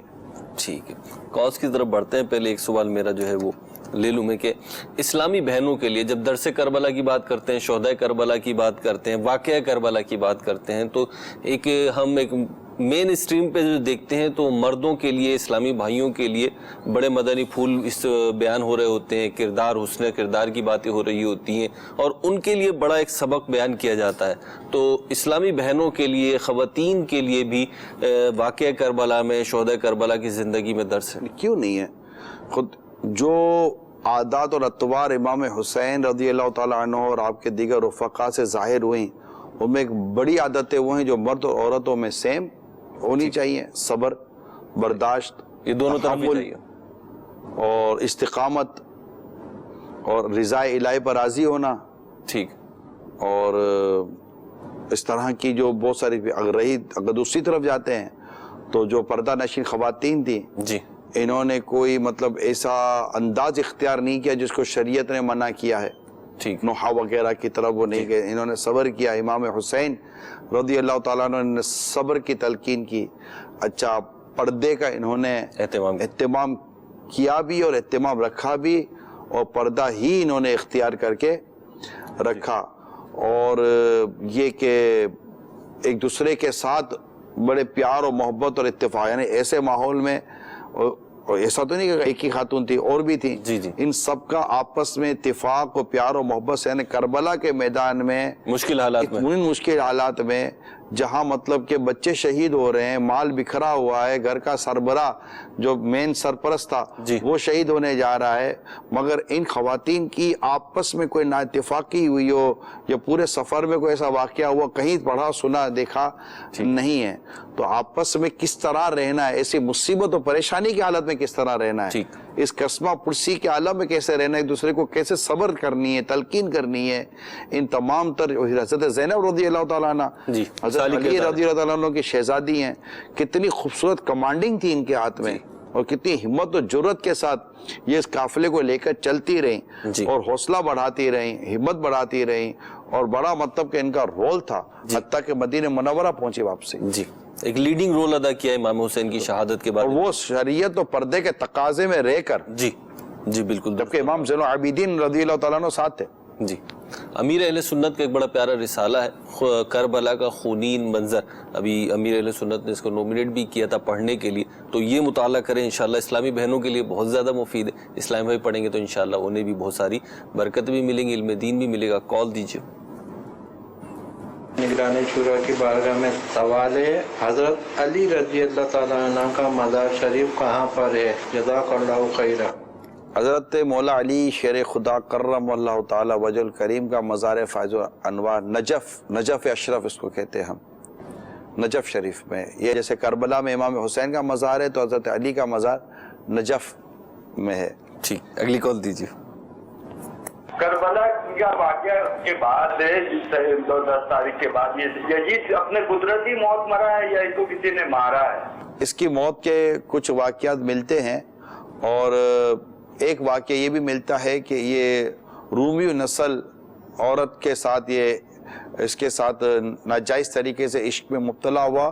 ٹھیک ہے, کاز کی طرف بڑھتے ہیں. پہلے ایک سوال میرا جو ہے وہ لے لوں میں کہ اسلامی بہنوں کے لیے جب درس کربلا کی بات کرتے ہیں, شہدائے کربلا کی بات کرتے ہیں, واقعہ کربلا کی بات کرتے ہیں, تو ہم ایک مین اسٹریم پہ جو دیکھتے ہیں تو مردوں کے لیے, اسلامی بھائیوں کے لیے بڑے مدنی پھول اس بیان ہو رہے ہوتے ہیں, کردار, حسن کردار کی باتیں ہو رہی ہوتی ہیں, اور ان کے لیے بڑا ایک سبق بیان کیا جاتا ہے. تو اسلامی بہنوں کے لیے, خواتین کے لیے بھی واقعہ کربلا میں, شہدائے کربلا کی زندگی میں درس ہے؟ کیوں نہیں ہے. خود جو عادات اور اطوار امام حسین رضی اللہ تعالیٰ عنہ اور آپ کے دیگر رفقا سے ظاہر ہوئیں, ان میں ایک بڑی عادتیں وہ ہیں جو مرد اور عورتوں میں سیم ہونی چاہیے. صبر, برداشت, یہ دونوں طرف تحمل چاہیے, اور استقامت, اور رضا الہی پر راضی ہونا. ٹھیک. اور اس طرح کی جو بہت ساری, اگر دوسری طرف جاتے ہیں تو جو پردہ نشین خواتین تھیں, جی, انہوں نے کوئی مطلب ایسا انداز اختیار نہیں کیا جس کو شریعت نے منع کیا ہے. ٹھیک. نوحہ وغیرہ کی طرف وہ نہیں گئے, انہوں نے صبر کیا. امام حسین رضی اللہ تعالیٰ عنہ نے صبر کی تلقین کی. اچھا, پردے کا انہوں نے اہتمام کیا بھی اور اہتمام رکھا بھی, اور پردہ ہی انہوں نے اختیار کر کے رکھا. اور یہ کہ ایک دوسرے کے ساتھ بڑے پیار و محبت اور اتفاق, یعنی ایسے ماحول میں, اور ایسا تو نہیں کہ ایک ہی خاتون تھی, اور بھی تھی, ان سب کا آپس میں اتفاق و پیار و محبت سے, یعنی کربلا کے میدان میں مشکل حالات میں جہاں مطلب کہ بچے شہید ہو رہے ہیں, مال بکھرا ہوا ہے, گھر کا سربراہ جو مین سرپرست تھا وہ شہید ہونے جا رہا ہے, مگر ان خواتین کی آپس میں کوئی نااتفاقی ہوئی ہو یا پورے سفر میں کوئی ایسا واقعہ ہوا کہیں پڑھا سنا دیکھا نہیں ہے. تو آپس میں کس طرح رہنا ہے, ایسی مصیبت و پریشانی کی حالت میں کس طرح رہنا ہے, اس قسمہ پرسی کے عالم میں کیسے رہنا ہے, ایک دوسرے کو کیسے صبر کرنی ہے, تلقین کرنی ہے, ان تمام تر. حضرت زینب رضی اللہ تعالیٰ عنہ, حضرت علی رضی اللہ تعالیٰ عنہ کی شہزادی ہیں, کتنی خوبصورت کمانڈنگ تھی ان کے ہاتھ میں, اور کتنی ہمت و جرت کے ساتھ یہ اس قافلے کو لے کر چلتی رہیں, اور حوصلہ بڑھاتی رہیں, ہمت بڑھاتی رہیں, اور بڑا مطلب کہ ان کا رول تھا, حتیٰ کہ مدینہ منورہ پہنچی واپسی. جی, ایک لیڈنگ رول ادا کیا امام حسین کی شہادت کے بعد, اور وہ شریعت و پردے کے تقاضے میں رہ کر. جی جی بالکل, جبکہ امام زین العابدین رضی اللہ تعالیٰ عنہ ساتھ تھے. جی, امیر اہل سنت کا ایک بڑا پیارا رسالہ ہے, کربلا کا خونین منظر, ابھی امیر اہل سنت نے اس کو نومینیٹ بھی کیا تھا پڑھنے کے لیے, تو یہ مطالعہ کریں انشاءاللہ, اسلامی بہنوں کے لیے بہت زیادہ مفید ہے. اسلامی بھائی پڑھیں گے تو انشاءاللہ انہیں بھی بہت ساری برکت بھی ملیں گی, علم دین بھی ملے گا. کال دیجیے. نگران شورا کی بارگاہ میں سوال ہے, حضرت علی رضی اللہ تعالیٰ عنہ کا مزار شریف کہاں پر ہے؟ جزاک اللہ خیرہ. حضرت مولا علی شیر خدا کرم اللہ تعالی وجہ الکریم کا مزار فائز انوار نجف اشرف اس کو کہتے ہیں ہم, نجف شریف میں. یہ جیسے کربلا میں امام حسین کا مزار ہے تو حضرت علی کا مزار نجف میں ہے. ٹھیک, اگلی کال دیجیے. کربلا کا واقعہ کے بعد 10 تاریخ کے بعد یزید اپنے قدرتی موت مرا ہے یا اس کو کسی نے مارا ہے؟ اس کی موت کے کچھ واقعات ملتے ہیں, اور ایک واقعہ یہ بھی ملتا ہے کہ یہ رومی نسل عورت کے ساتھ, یہ اس کے ساتھ ناجائز طریقے سے عشق میں مبتلا ہوا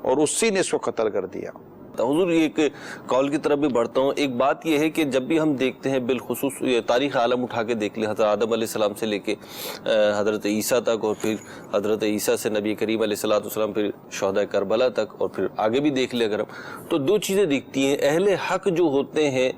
اور اسی نے اس کو قتل کر دیا. حضور یہ ایک کال کی طرف بھی بڑھتا ہوں. ایک بات یہ ہے کہ جب بھی ہم دیکھتے ہیں, بالخصوص تاریخ عالم اٹھا کے دیکھ لیں, حضرت آدم علیہ السلام سے لے کے حضرت عیسیٰ تک, اور پھر حضرت عیسیٰ سے نبی کریم علیہ السلام, پھر شہدائے کربلا تک, اور پھر آگے بھی دیکھ لیں اگر ہم, تو دو چیزیں دکھتی ہیں. اہل حق جو ہوتے ہیں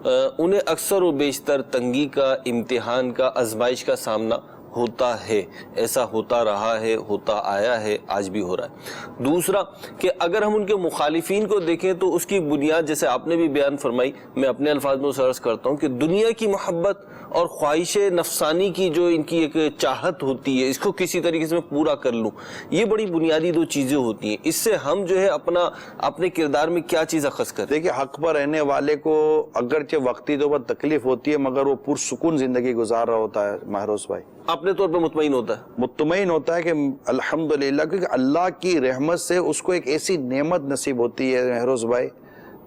انہیں اکثر و بیشتر تنگی کا, امتحان کا, آزمائش کا سامنا ہوتا ہے. ایسا ہوتا رہا ہے, ہوتا آیا ہے, آج بھی ہو رہا ہے. دوسرا کہ اگر ہم ان کے مخالفین کو دیکھیں تو اس کی بنیاد, جیسے آپ نے بھی بیان فرمائی, میں اپنے الفاظ میں اسے عرض کرتا ہوں کہ دنیا کی محبت اور خواہش نفسانی کی جو ان کی ایک چاہت ہوتی ہے, اس کو کسی طریقے سے میں پورا کر لوں, یہ بڑی بنیادی دو چیزیں ہوتی ہیں. اس سے ہم جو ہے اپنے کردار میں کیا چیز اخذ کریں. دیکھیں, حق پر رہنے والے کو اگرچہ وقتی طور پر تکلیف ہوتی ہے مگر وہ پرسکون زندگی گزار رہا ہوتا ہے. مہروز بھائی, آپ اپنے طور پہ مطمئن ہوتا ہے، مطمئن ہوتا ہے کہ الحمدللہ، کیونکہ اللہ کی رحمت سے اس کو ایک ایسی نعمت نصیب ہوتی ہے مہروز بھائی،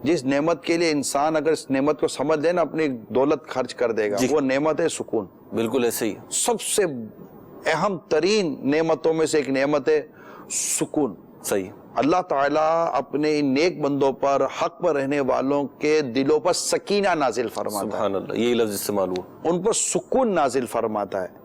جس نعمت کے لیے انسان اگر اس نعمت کو سمجھ لے نا اپنی دولت خرچ کر دے گا، وہ نعمت ہے سکون۔ بالکل ایسے ہی سب سے اہم ترین نعمتوں میں سے ایک نعمت ہے سکون۔ صحیح۔ اللہ تعالیٰ اپنے ان نیک بندوں پر، حق پر رہنے والوں کے دلوں پر سکینہ نازل فرماتا ہے، سبحان اللہ، یہی لفظ استعمال ہوا، ان پر سکون نازل فرماتا ہے۔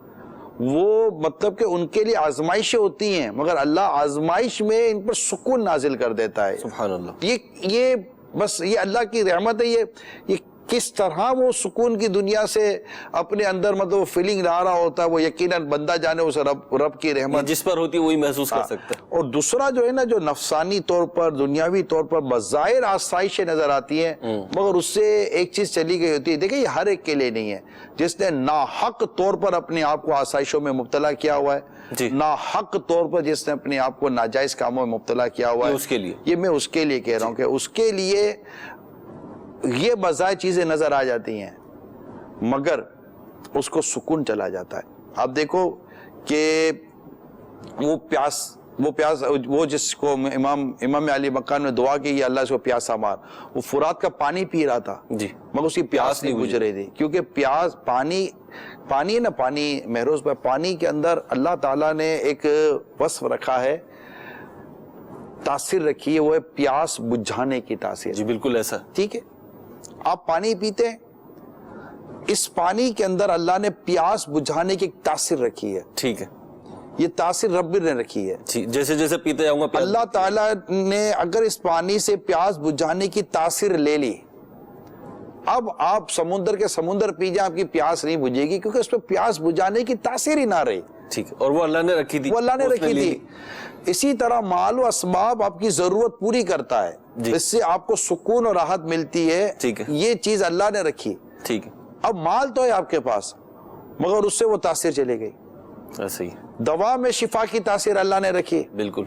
وہ مطلب کہ ان کے لیے آزمائشیں ہوتی ہیں، مگر اللہ آزمائش میں ان پر سکون نازل کر دیتا ہے۔ سبحان اللہ۔ یہ بس یہ اللہ کی رحمت ہے۔ یہ کس طرح وہ سکون کی دنیا سے اپنے اندر مطلب وہ فیلنگ لا رہا ہوتا ہے، وہ یقیناً بندہ جانے اس رب کی رحمت جس پر ہوتی ہے وہی محسوس کر سکتا ہے۔ اور دوسرا جو ہے نا، جو نفسانی طور پر، دنیاوی طور پر بظاہر آسائشیں نظر آتی ہیں، مگر اس سے ایک چیز چلی گئی ہوتی ہے۔ دیکھیں یہ ہر ایک کے لیے نہیں ہے، جس نے ناحق طور پر اپنے آپ کو آسائشوں میں مبتلا کیا ہوا ہے، ناحق طور پر جس نے اپنے آپ کو ناجائز کاموں میں مبتلا کیا ہوا ہے، اس کے لیے، یہ میں اس کے لیے کہہ رہا ہوں کہ اس کے لیے یہ بظاہر چیزیں نظر آ جاتی ہیں، مگر اس کو سکون چلا جاتا ہے۔ آپ دیکھو کہ وہ جس کو امام علی مکان میں دعا کی، اللہ اس کو پیاسا مار، وہ فرات کا پانی پی رہا تھا مگر اس کی پیاس نہیں بجھ رہی تھی، کیونکہ پیاس پانی ہے نا، پانی مہروز پہ پانی کے اندر اللہ تعالیٰ نے ایک وصف رکھا ہے، تاثیر رکھی ہے، وہ ہے پیاس بجھانے کی تاثیر۔ جی بالکل ایسا، ٹھیک ہے، آپ پانی پیتے ہیں، اس پانی کے اندر اللہ نے پیاس بجھانے کی ایک تاثیر رکھی ہے، ٹھیک ہے، یہ تاثیر رب نے رکھی ہے۔ جیسے جیسے پیتے جاؤں گا اللہ تعالیٰ نے اگر اس پانی سے پیاس بجھانے کی تاثیر لے لی، اب آپ سمندر پی جائیں، آپ کی پیاس نہیں بجھے گی، کیونکہ اس پہ پیاس بجھانے کی تاثیر ہی نہ رہی۔ ٹھیک ہے، اور وہ اللہ نے رکھی تھی، وہ اللہ نے رکھی تھی۔ اسی طرح مال و اسباب آپ کی ضرورت پوری کرتا ہے، اس سے آپ کو سکون اور راحت ملتی ہے، یہ چیز اللہ نے رکھی۔ ٹھیک ہے، اب مال تو ہے آپ کے پاس، مگر اس سے وہ تاثیر چلے گئی۔ ایسے ہی دوا میں شفا کی تاثیر اللہ نے رکھی، بالکل،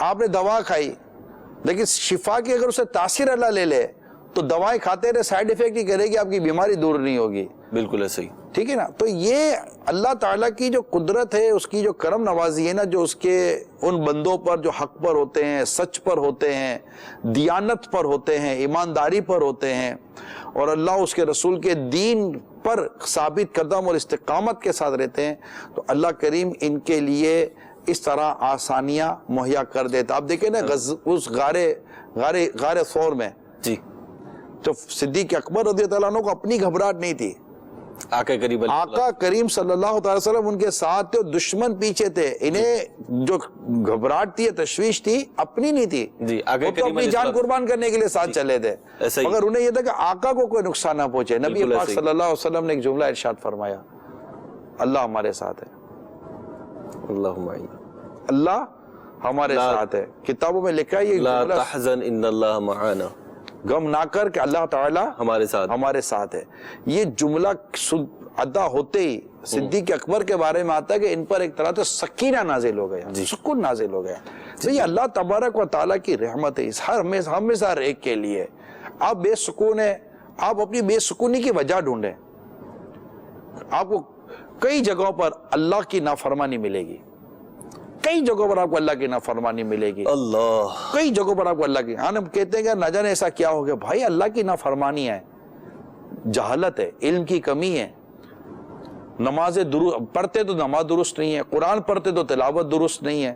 آپ نے دوا کھائی، لیکن شفا کی اگر اسے تاثیر اللہ لے لے تو دوائیں کھاتے رہے، سائیڈ ایفیکٹ ہی کرے گی، آپ کی بیماری دور نہیں ہوگی۔ بالکل ایسے ہی، ٹھیک ہے نا۔ تو یہ اللہ تعالیٰ کی جو قدرت ہے، اس کی جو کرم نوازی ہے نا، جو اس کے ان بندوں پر جو حق پر ہوتے ہیں، سچ پر ہوتے ہیں، دیانت پر ہوتے ہیں، ایمانداری پر ہوتے ہیں، اور اللہ اس کے رسول کے دین پر ثابت قدم اور استقامت کے ساتھ رہتے ہیں، تو اللہ کریم ان کے لیے اس طرح آسانیاں مہیا کر دیتا۔ آپ دیکھیں نا اس غار ثور میں جی، تو صدیق اکبر رضی اللہ عنہ کو اپنی گھبراہٹ نہیں تھی، آقا کریم صلی اللہ علیہ وسلم ان کے ساتھ تھے، دشمن پیچھے تھے، انہیں جو گھبراہٹ تھی، تشویش تھی، اپنی نہیں تھی، وہ تو اپنی جان قربان کرنے کے لیے ساتھ چلے تھے، مگر انہیں یہ تھا کہ آقا کو کوئی نقصان نہ پہنچے۔ نبی پاک صلی اللہ علیہ وسلم نے ایک جملہ ارشاد فرمایا، اللہ ہمارے ساتھ ہے، اللہ ہمارے ساتھ ہے۔ کتابوں میں لکھا ہے یہ لا تحزن ان اللہ معانا، غم نہ کر کہ اللہ تعالیٰ ہمارے ساتھ ہے۔ یہ جملہ ادا ہوتے ہی صدیق اکبر کے بارے میں آتا ہے کہ ان پر ایک طرح سے سکینہ نازل ہو گیا، سکون نازل ہو گیا۔ تو یہ اللہ تبارک و تعالیٰ کی رحمت ہے ہمیشہ ہر ایک کے لیے۔ آپ بے سکون ہیں، آپ اپنی بے سکونی کی وجہ ڈھونڈیں۔ آپ کو کئی جگہوں پر اللہ کی نافرمانی ملے گی، کئی جگہوں پر آپ کو اللہ کی نافرمانی ملے گی، کئی جگہوں پر آپ کو اللہ کی، ہم کہتے ہیں کہ نہ جانے ایسا کیا ہو گیا، بھائی اللہ کی نافرمانی ہے، جہالت ہے، علم کی کمی ہے، نمازیں پڑھتے تو نماز درست نہیں ہے، قرآن پڑھتے تو تلاوت درست نہیں ہے،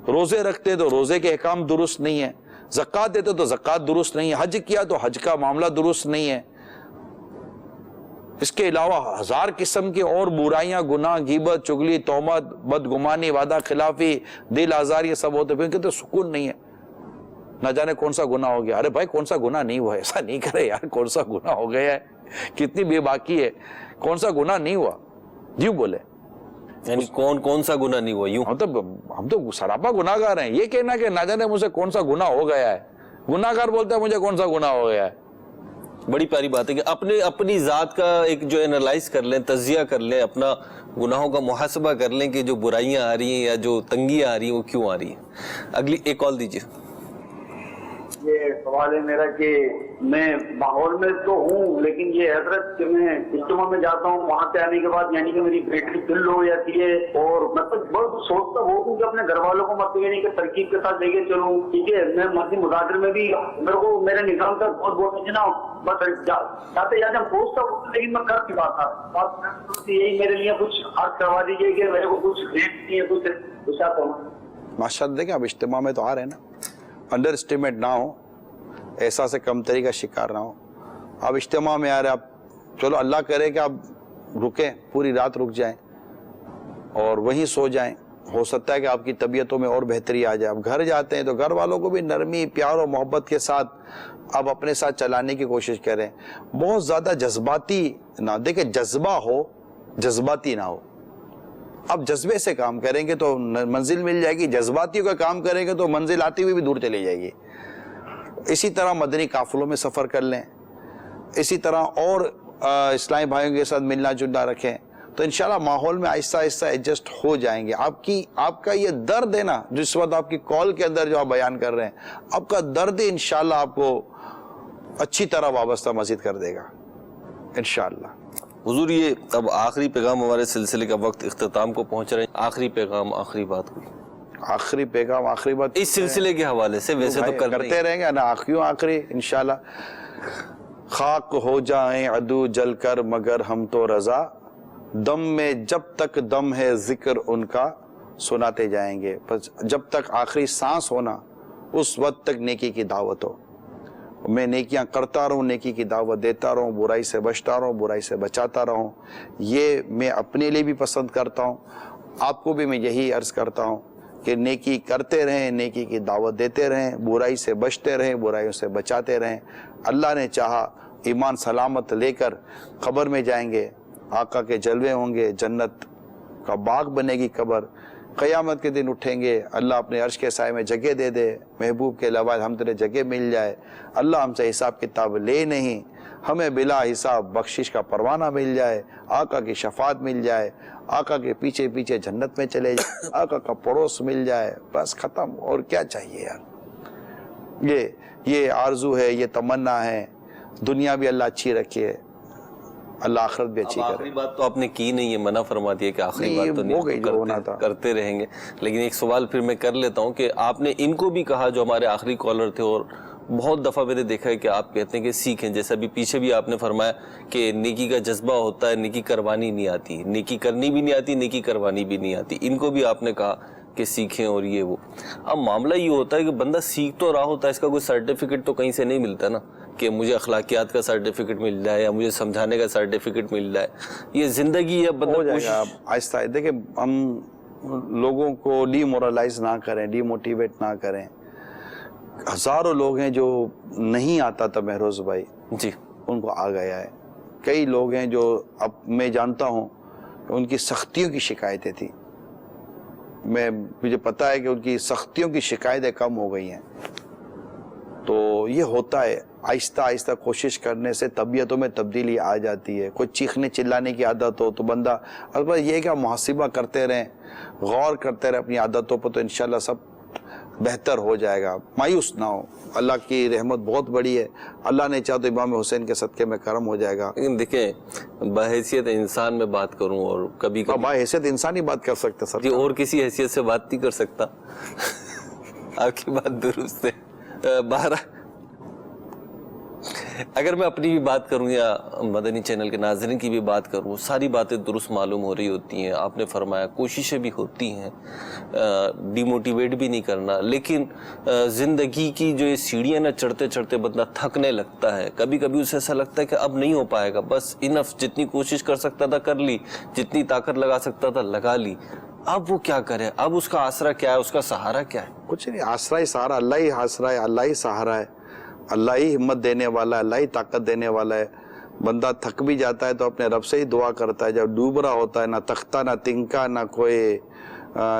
روزے رکھتے تو روزے کے احکام درست نہیں ہے، زکوٰۃ دیتے تو زکوٰۃ درست نہیں ہے، حج کیا تو حج کا معاملہ درست نہیں ہے، اس کے علاوہ ہزار قسم کے اور برائیاں، گناہ، غیبت، چغلی، تہمت، بدگمانی، وعدہ خلافی، دل آزار، یہ سب ہوتے ہیں، تو سکون نہیں ہے، نہ جانے کون سا گناہ ہو گیا۔ ارے بھائی کون سا گناہ نہیں ہوا، ایسا نہیں کرے یار، کون سا گناہ ہو گیا ہے، کتنی بے باکی ہے، کون سا گناہ نہیں ہوا، یوں بولے، یعنی کون سا گناہ نہیں ہوا، یوں ہم تو سراپا گناہ گار ہیں۔ یہ کہنا کہ نہ جانے مجھ سے کون سا گناہ ہو گیا ہے، گناہ گار بولتا ہے مجھے کون سا گناہ ہو گیا ہے۔ بڑی پیاری بات ہے کہ اپنی ذات کا ایک جو انالائز کر لیں، تجزیہ کر لیں، اپنا گناہوں کا محاسبہ کر لیں کہ جو برائیاں آ رہی ہیں یا جو تنگیاں آ رہی ہیں وہ کیوں آ رہی ہیں۔ اگلی ایک کال دیجیے۔ یہ سوال ہے میرا کہ میں ماحول میں تو ہوں، لیکن یہ حضرت کہ میں اجتماع میں جاتا ہوں، وہاں سے آنے کے بعد یعنی کہ میری بیٹری فل ہو جاتی ہے، اور مطلب بہت سوچتا ہوں کہ اپنے گھر والوں کو مطلب یعنی کہ ترکیب کے ساتھ لے کے چلوں، ٹھیک ہے، میں مسجد مذاکر میں بھی میرے کو میرے نظام کا بہت بولتے نا، بس جاتے جاتے ہم پوچھتا ہوں لیکن میں کر نہیں پاتا، یہی میرے لیے کچھ عرض کروا دیجیے کہ میرے کو کچھ ریٹ نہیں ہے، کچھ چاہتا ہوں. ماشاء اللہ. دیکھیں اب اجتماع میں تو آ رہے ہیں نا، انڈر اسٹیمیٹ نہ ہو، احساس کمتری کا شکار نہ ہو. آپ اجتماع میں آ رہے ہیں، آپ چلو اللہ کرے کہ آپ رکیں، پوری رات رک جائیں اور وہیں سو جائیں. ہو سکتا ہے کہ آپ کی طبیعتوں میں اور بہتری آ جائے. آپ گھر جاتے ہیں تو گھر والوں کو بھی نرمی، پیار اور محبت کے ساتھ آپ اپنے ساتھ چلانے کی کوشش کریں. بہت زیادہ جذباتی نہ دیکھیں، جذبہ ہو جذباتی نہ ہو. آپ جذبے سے کام کریں گے تو منزل مل جائے گی، جذباتیوں کا کام کریں گے تو منزل آتی ہوئی بھی دور چلی جائے گی. اسی طرح مدنی قافلوں میں سفر کر لیں، اسی طرح اور اسلامی بھائیوں کے ساتھ ملنا جلنا رکھیں تو انشاءاللہ ماحول میں آہستہ آہستہ ایڈجسٹ ہو جائیں گے. آپ کا یہ درد ہے نا، جس وقت آپ کی کال کے اندر جو آپ بیان کر رہے ہیں، آپ کا درد انشاءاللہ آپ کو اچھی طرح وابستہ مزید کر دے گا انشاءاللہ. حضور یہ اب آخری پیغام، ہمارے سلسلے کا وقت اختتام کو پہنچ رہے ہیں. آخری پیغام، آخری بات کوئی آخری پیغام، آخری بات اس سلسلے کے حوالے سے؟ ویسے تو کرتے رہیں گے نا، آخری انشاءاللہ. خاک ہو جائیں عدو جل کر مگر ہم تو رضا، دم میں جب تک دم ہے ذکر ان کا سناتے جائیں گے. بس جب تک آخری سانس ہونا اس وقت تک نیکی کی دعوت ہو. میں نیکیاں کرتا رہوں، نیکی کی دعوت دیتا رہوں، برائی سے بچتا رہوں، برائی سے بچاتا رہوں. یہ میں اپنے لیے بھی پسند کرتا ہوں، آپ کو بھی میں یہی عرض کرتا ہوں کہ نیکی کرتے رہیں، نیکی کی دعوت دیتے رہیں، برائی سے بچتے رہیں، برائیوں سے بچاتے رہیں. اللہ نے چاہا ایمان سلامت لے کر قبر میں جائیں گے، آقا کے جلوے ہوں گے، جنت کا باغ بنے گی قبر. قیامت کے دن اٹھیں گے، اللہ اپنے عرش کے سائے میں جگہ دے دے، محبوب کے لوائے ہم تیرے جگہ مل جائے. اللہ ہم سے حساب کتاب لے نہیں، ہمیں بلا حساب بخشش کا پروانہ مل جائے، آقا کی شفاعت مل جائے، آقا کے پیچھے پیچھے جنت میں چلے جائے، آقا کا پڑوس مل جائے. بس ختم، اور کیا چاہیے یار. یہ آرزو ہے، یہ تمنا ہے. دنیا بھی اللہ اچھی رکھے، اللہ آخرت بھی اچھی کرے. آخری بات تو آپ نے کی نہیں ہے، منع فرما دیا کہ آخری بات تو نہیں، کرتے رہیں گے. لیکن ایک سوال پھر میں کر لیتا ہوں کہ آپ نے ان کو بھی کہا جو ہمارے آخری کالر تھے، اور بہت دفعہ میں نے دیکھا ہے کہ آپ کہتے ہیں کہ سیکھیں، جیسا بھی پیچھے بھی آپ نے فرمایا کہ نیکی کا جذبہ ہوتا ہے، نیکی کروانی نہیں آتی، نیکی کرنی بھی نہیں آتی، نیکی کروانی بھی نہیں آتی. ان کو بھی آپ نے کہا کہ سیکھیں اور یہ وہ. اب معاملہ یہ ہوتا ہے کہ بندہ سیکھ تو رہا ہوتا ہے، اس کا کوئی سرٹیفکیٹ تو کہیں سے نہیں ملتا نا، کہ مجھے اخلاقیات کا سرٹیفکیٹ مل جائے یا مجھے سمجھانے کا سرٹیفکیٹ مل جائے. یہ زندگی ہے، بندہ کوشش آہستہ. دیکھیں ہم لوگوں کو ڈی مورلائز نہ کریں، ڈی موٹیویٹ نہ کریں. ہزاروں لوگ ہیں جو نہیں آتا تھا مہروز بھائی، جی ان کو آ گیا ہے. کئی لوگ ہیں جو اب میں جانتا ہوں ان کی سختیوں کی شکایتیں تھیں، مجھے پتا ہے کہ ان کی سختیوں کی شکایتیں کم ہو گئی ہیں. تو یہ ہوتا ہے، آہستہ آہستہ کوشش کرنے سے طبیعتوں میں تبدیلی آ جاتی ہے. کوئی چیخنے چلانے کی عادت ہو تو بندہ البتہ یہ کہ محاسبہ کرتے رہیں، غور کرتے رہیں اپنی عادتوں پر، تو انشاءاللہ سب بہتر ہو جائے گا. مایوس نہ ہو، اللہ کی رحمت بہت بڑی ہے. اللہ نے چاہا تو امام حسین کے صدقے میں کرم ہو جائے گا. لیکن دیکھیں بحیثیت انسان میں بات کروں، اور کبھی بحیثیت انسان ہی بات کر سکتے سر، اور کسی حیثیت سے بات نہیں کر سکتا. آپ کی بات درست ہے. بہرحال اگر میں اپنی بھی بات کروں یا مدنی چینل کے ناظرین کی بھی بات کروں، ساری باتیں درست معلوم ہو رہی ہوتی ہیں. آپ نے فرمایا کوششیں بھی ہوتی ہیں، ڈی موٹیویٹ بھی نہیں کرنا. لیکن زندگی کی جو یہ سیڑھیاں نہ چڑھتے چڑھتے بندہ تھکنے لگتا ہے. کبھی کبھی اسے ایسا لگتا ہے کہ اب نہیں ہو پائے گا، بس انف، جتنی کوشش کر سکتا تھا کر لی، جتنی طاقت لگا سکتا تھا لگا لی. اب وہ کیا کرے؟ اب اس کا آسرا کیا ہے؟ اس کا سہارا کیا ہے؟ کچھ نہیں، آسرا ہی سہارا اللہ ہی آسرا ہے، اللہ ہی سہارا ہے، اللہ ہی ہمت دینے والا ہے، اللہ ہی طاقت دینے والا ہے. بندہ تھک بھی جاتا ہے تو اپنے رب سے ہی دعا کرتا ہے. جب ڈوب رہا ہوتا ہے، نہ تختہ نہ تنکا نہ کوئی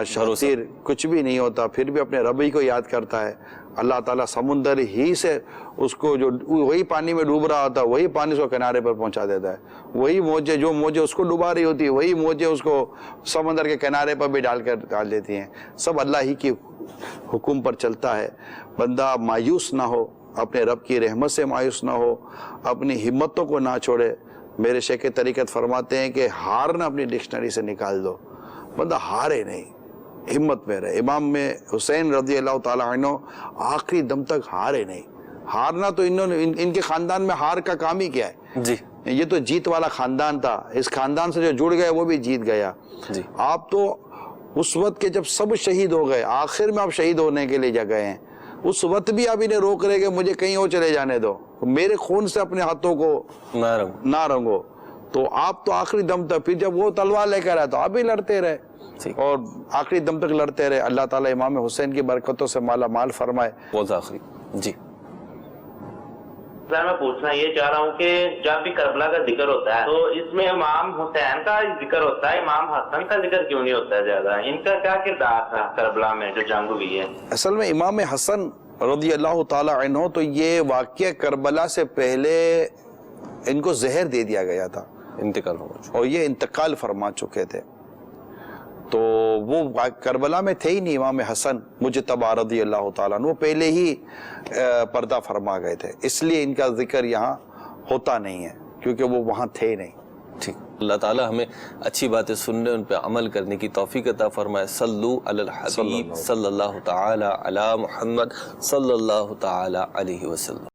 شمشیر، کچھ بھی نہیں ہوتا، پھر بھی اپنے رب ہی کو یاد کرتا ہے. اللہ تعالیٰ سمندر ہی سے اس کو جو وہی پانی میں ڈوب رہا ہوتا ہے وہی پانی اس کو کنارے پر پہنچا دیتا ہے. وہی موجیں جو موجیں اس کو ڈبا رہی ہوتی ہے وہی موجیں اس کو سمندر کے کنارے پر بھی ڈال دیتی ہیں. سب اللہ ہی کی حکم پر چلتا ہے. بندہ مایوس نہ ہو, اپنے رب کی رحمت سے مایوس نہ ہو, اپنی ہمتوں کو نہ چھوڑے. میرے شیخ طریقت فرماتے ہیں کہ ہارنا اپنی ڈکشنری سے نکال دو, بندہ ہارے نہیں, ہمت میں رہے. امام میں حسین رضی اللہ تعالیٰ عنہ آخری دم تک ہارے نہیں. ہارنا تو ان کے خاندان میں ہار کا کام ہی کیا ہے جی, یہ تو جیت والا خاندان تھا. اس خاندان سے جو جڑ گئے وہ بھی جیت گیا. جی. آپ تو اس وقت کے جب سب شہید ہو گئے, آخر میں آپ شہید ہونے کے لیے جا گئے ہیں, اس وقت بھی آپ انہیں روک رہے کہ مجھے کہیں اور چلے جانے دو, میرے خون سے اپنے ہاتھوں کو نہ رنگو. تو آپ تو آخری دم تک, پھر جب وہ تلوار لے کر آئے تو آپ بھی لڑتے رہے اور آخری دم تک لڑتے رہے. اللہ تعالیٰ امام حسین کی برکتوں سے مالا مال فرمائے. بہت آخری. جی میں پوچھنا یہ چاہ رہا ہوں کہ جب بھی کربلا کا ذکر ہوتا ہے تو اس میں امام حسین کا ذکر ہوتا ہے, امام حسن کا ذکر کیوں نہیں ہوتا ہے زیادہ؟ ان کا کیا کردار تھا کربلا میں جو جنگ ہوئی ہے؟ اصل میں امام حسن رضی اللہ تعالی عنہ تو یہ واقعہ کربلا سے پہلے ان کو زہر دے دیا گیا تھا, انتقال ہو گیا اور یہ انتقال فرما چکے تھے. تو وہ کربلا میں تھے ہی نہیں امام حسن مجتبی رضی اللہ تعالیٰ عنہ, وہ پہلے ہی پردہ فرما گئے تھے, اس لیے ان کا ذکر یہاں ہوتا نہیں ہے کیونکہ وہ وہاں تھے نہیں. ٹھیک. اللہ تعالیٰ ہمیں اچھی باتیں سننے, ان پہ عمل کرنے کی توفیق عطا فرمائے. صلو علی الحبیب صلی اللہ تعالی علی محمد صلی اللہ تعالی علیہ وسلم.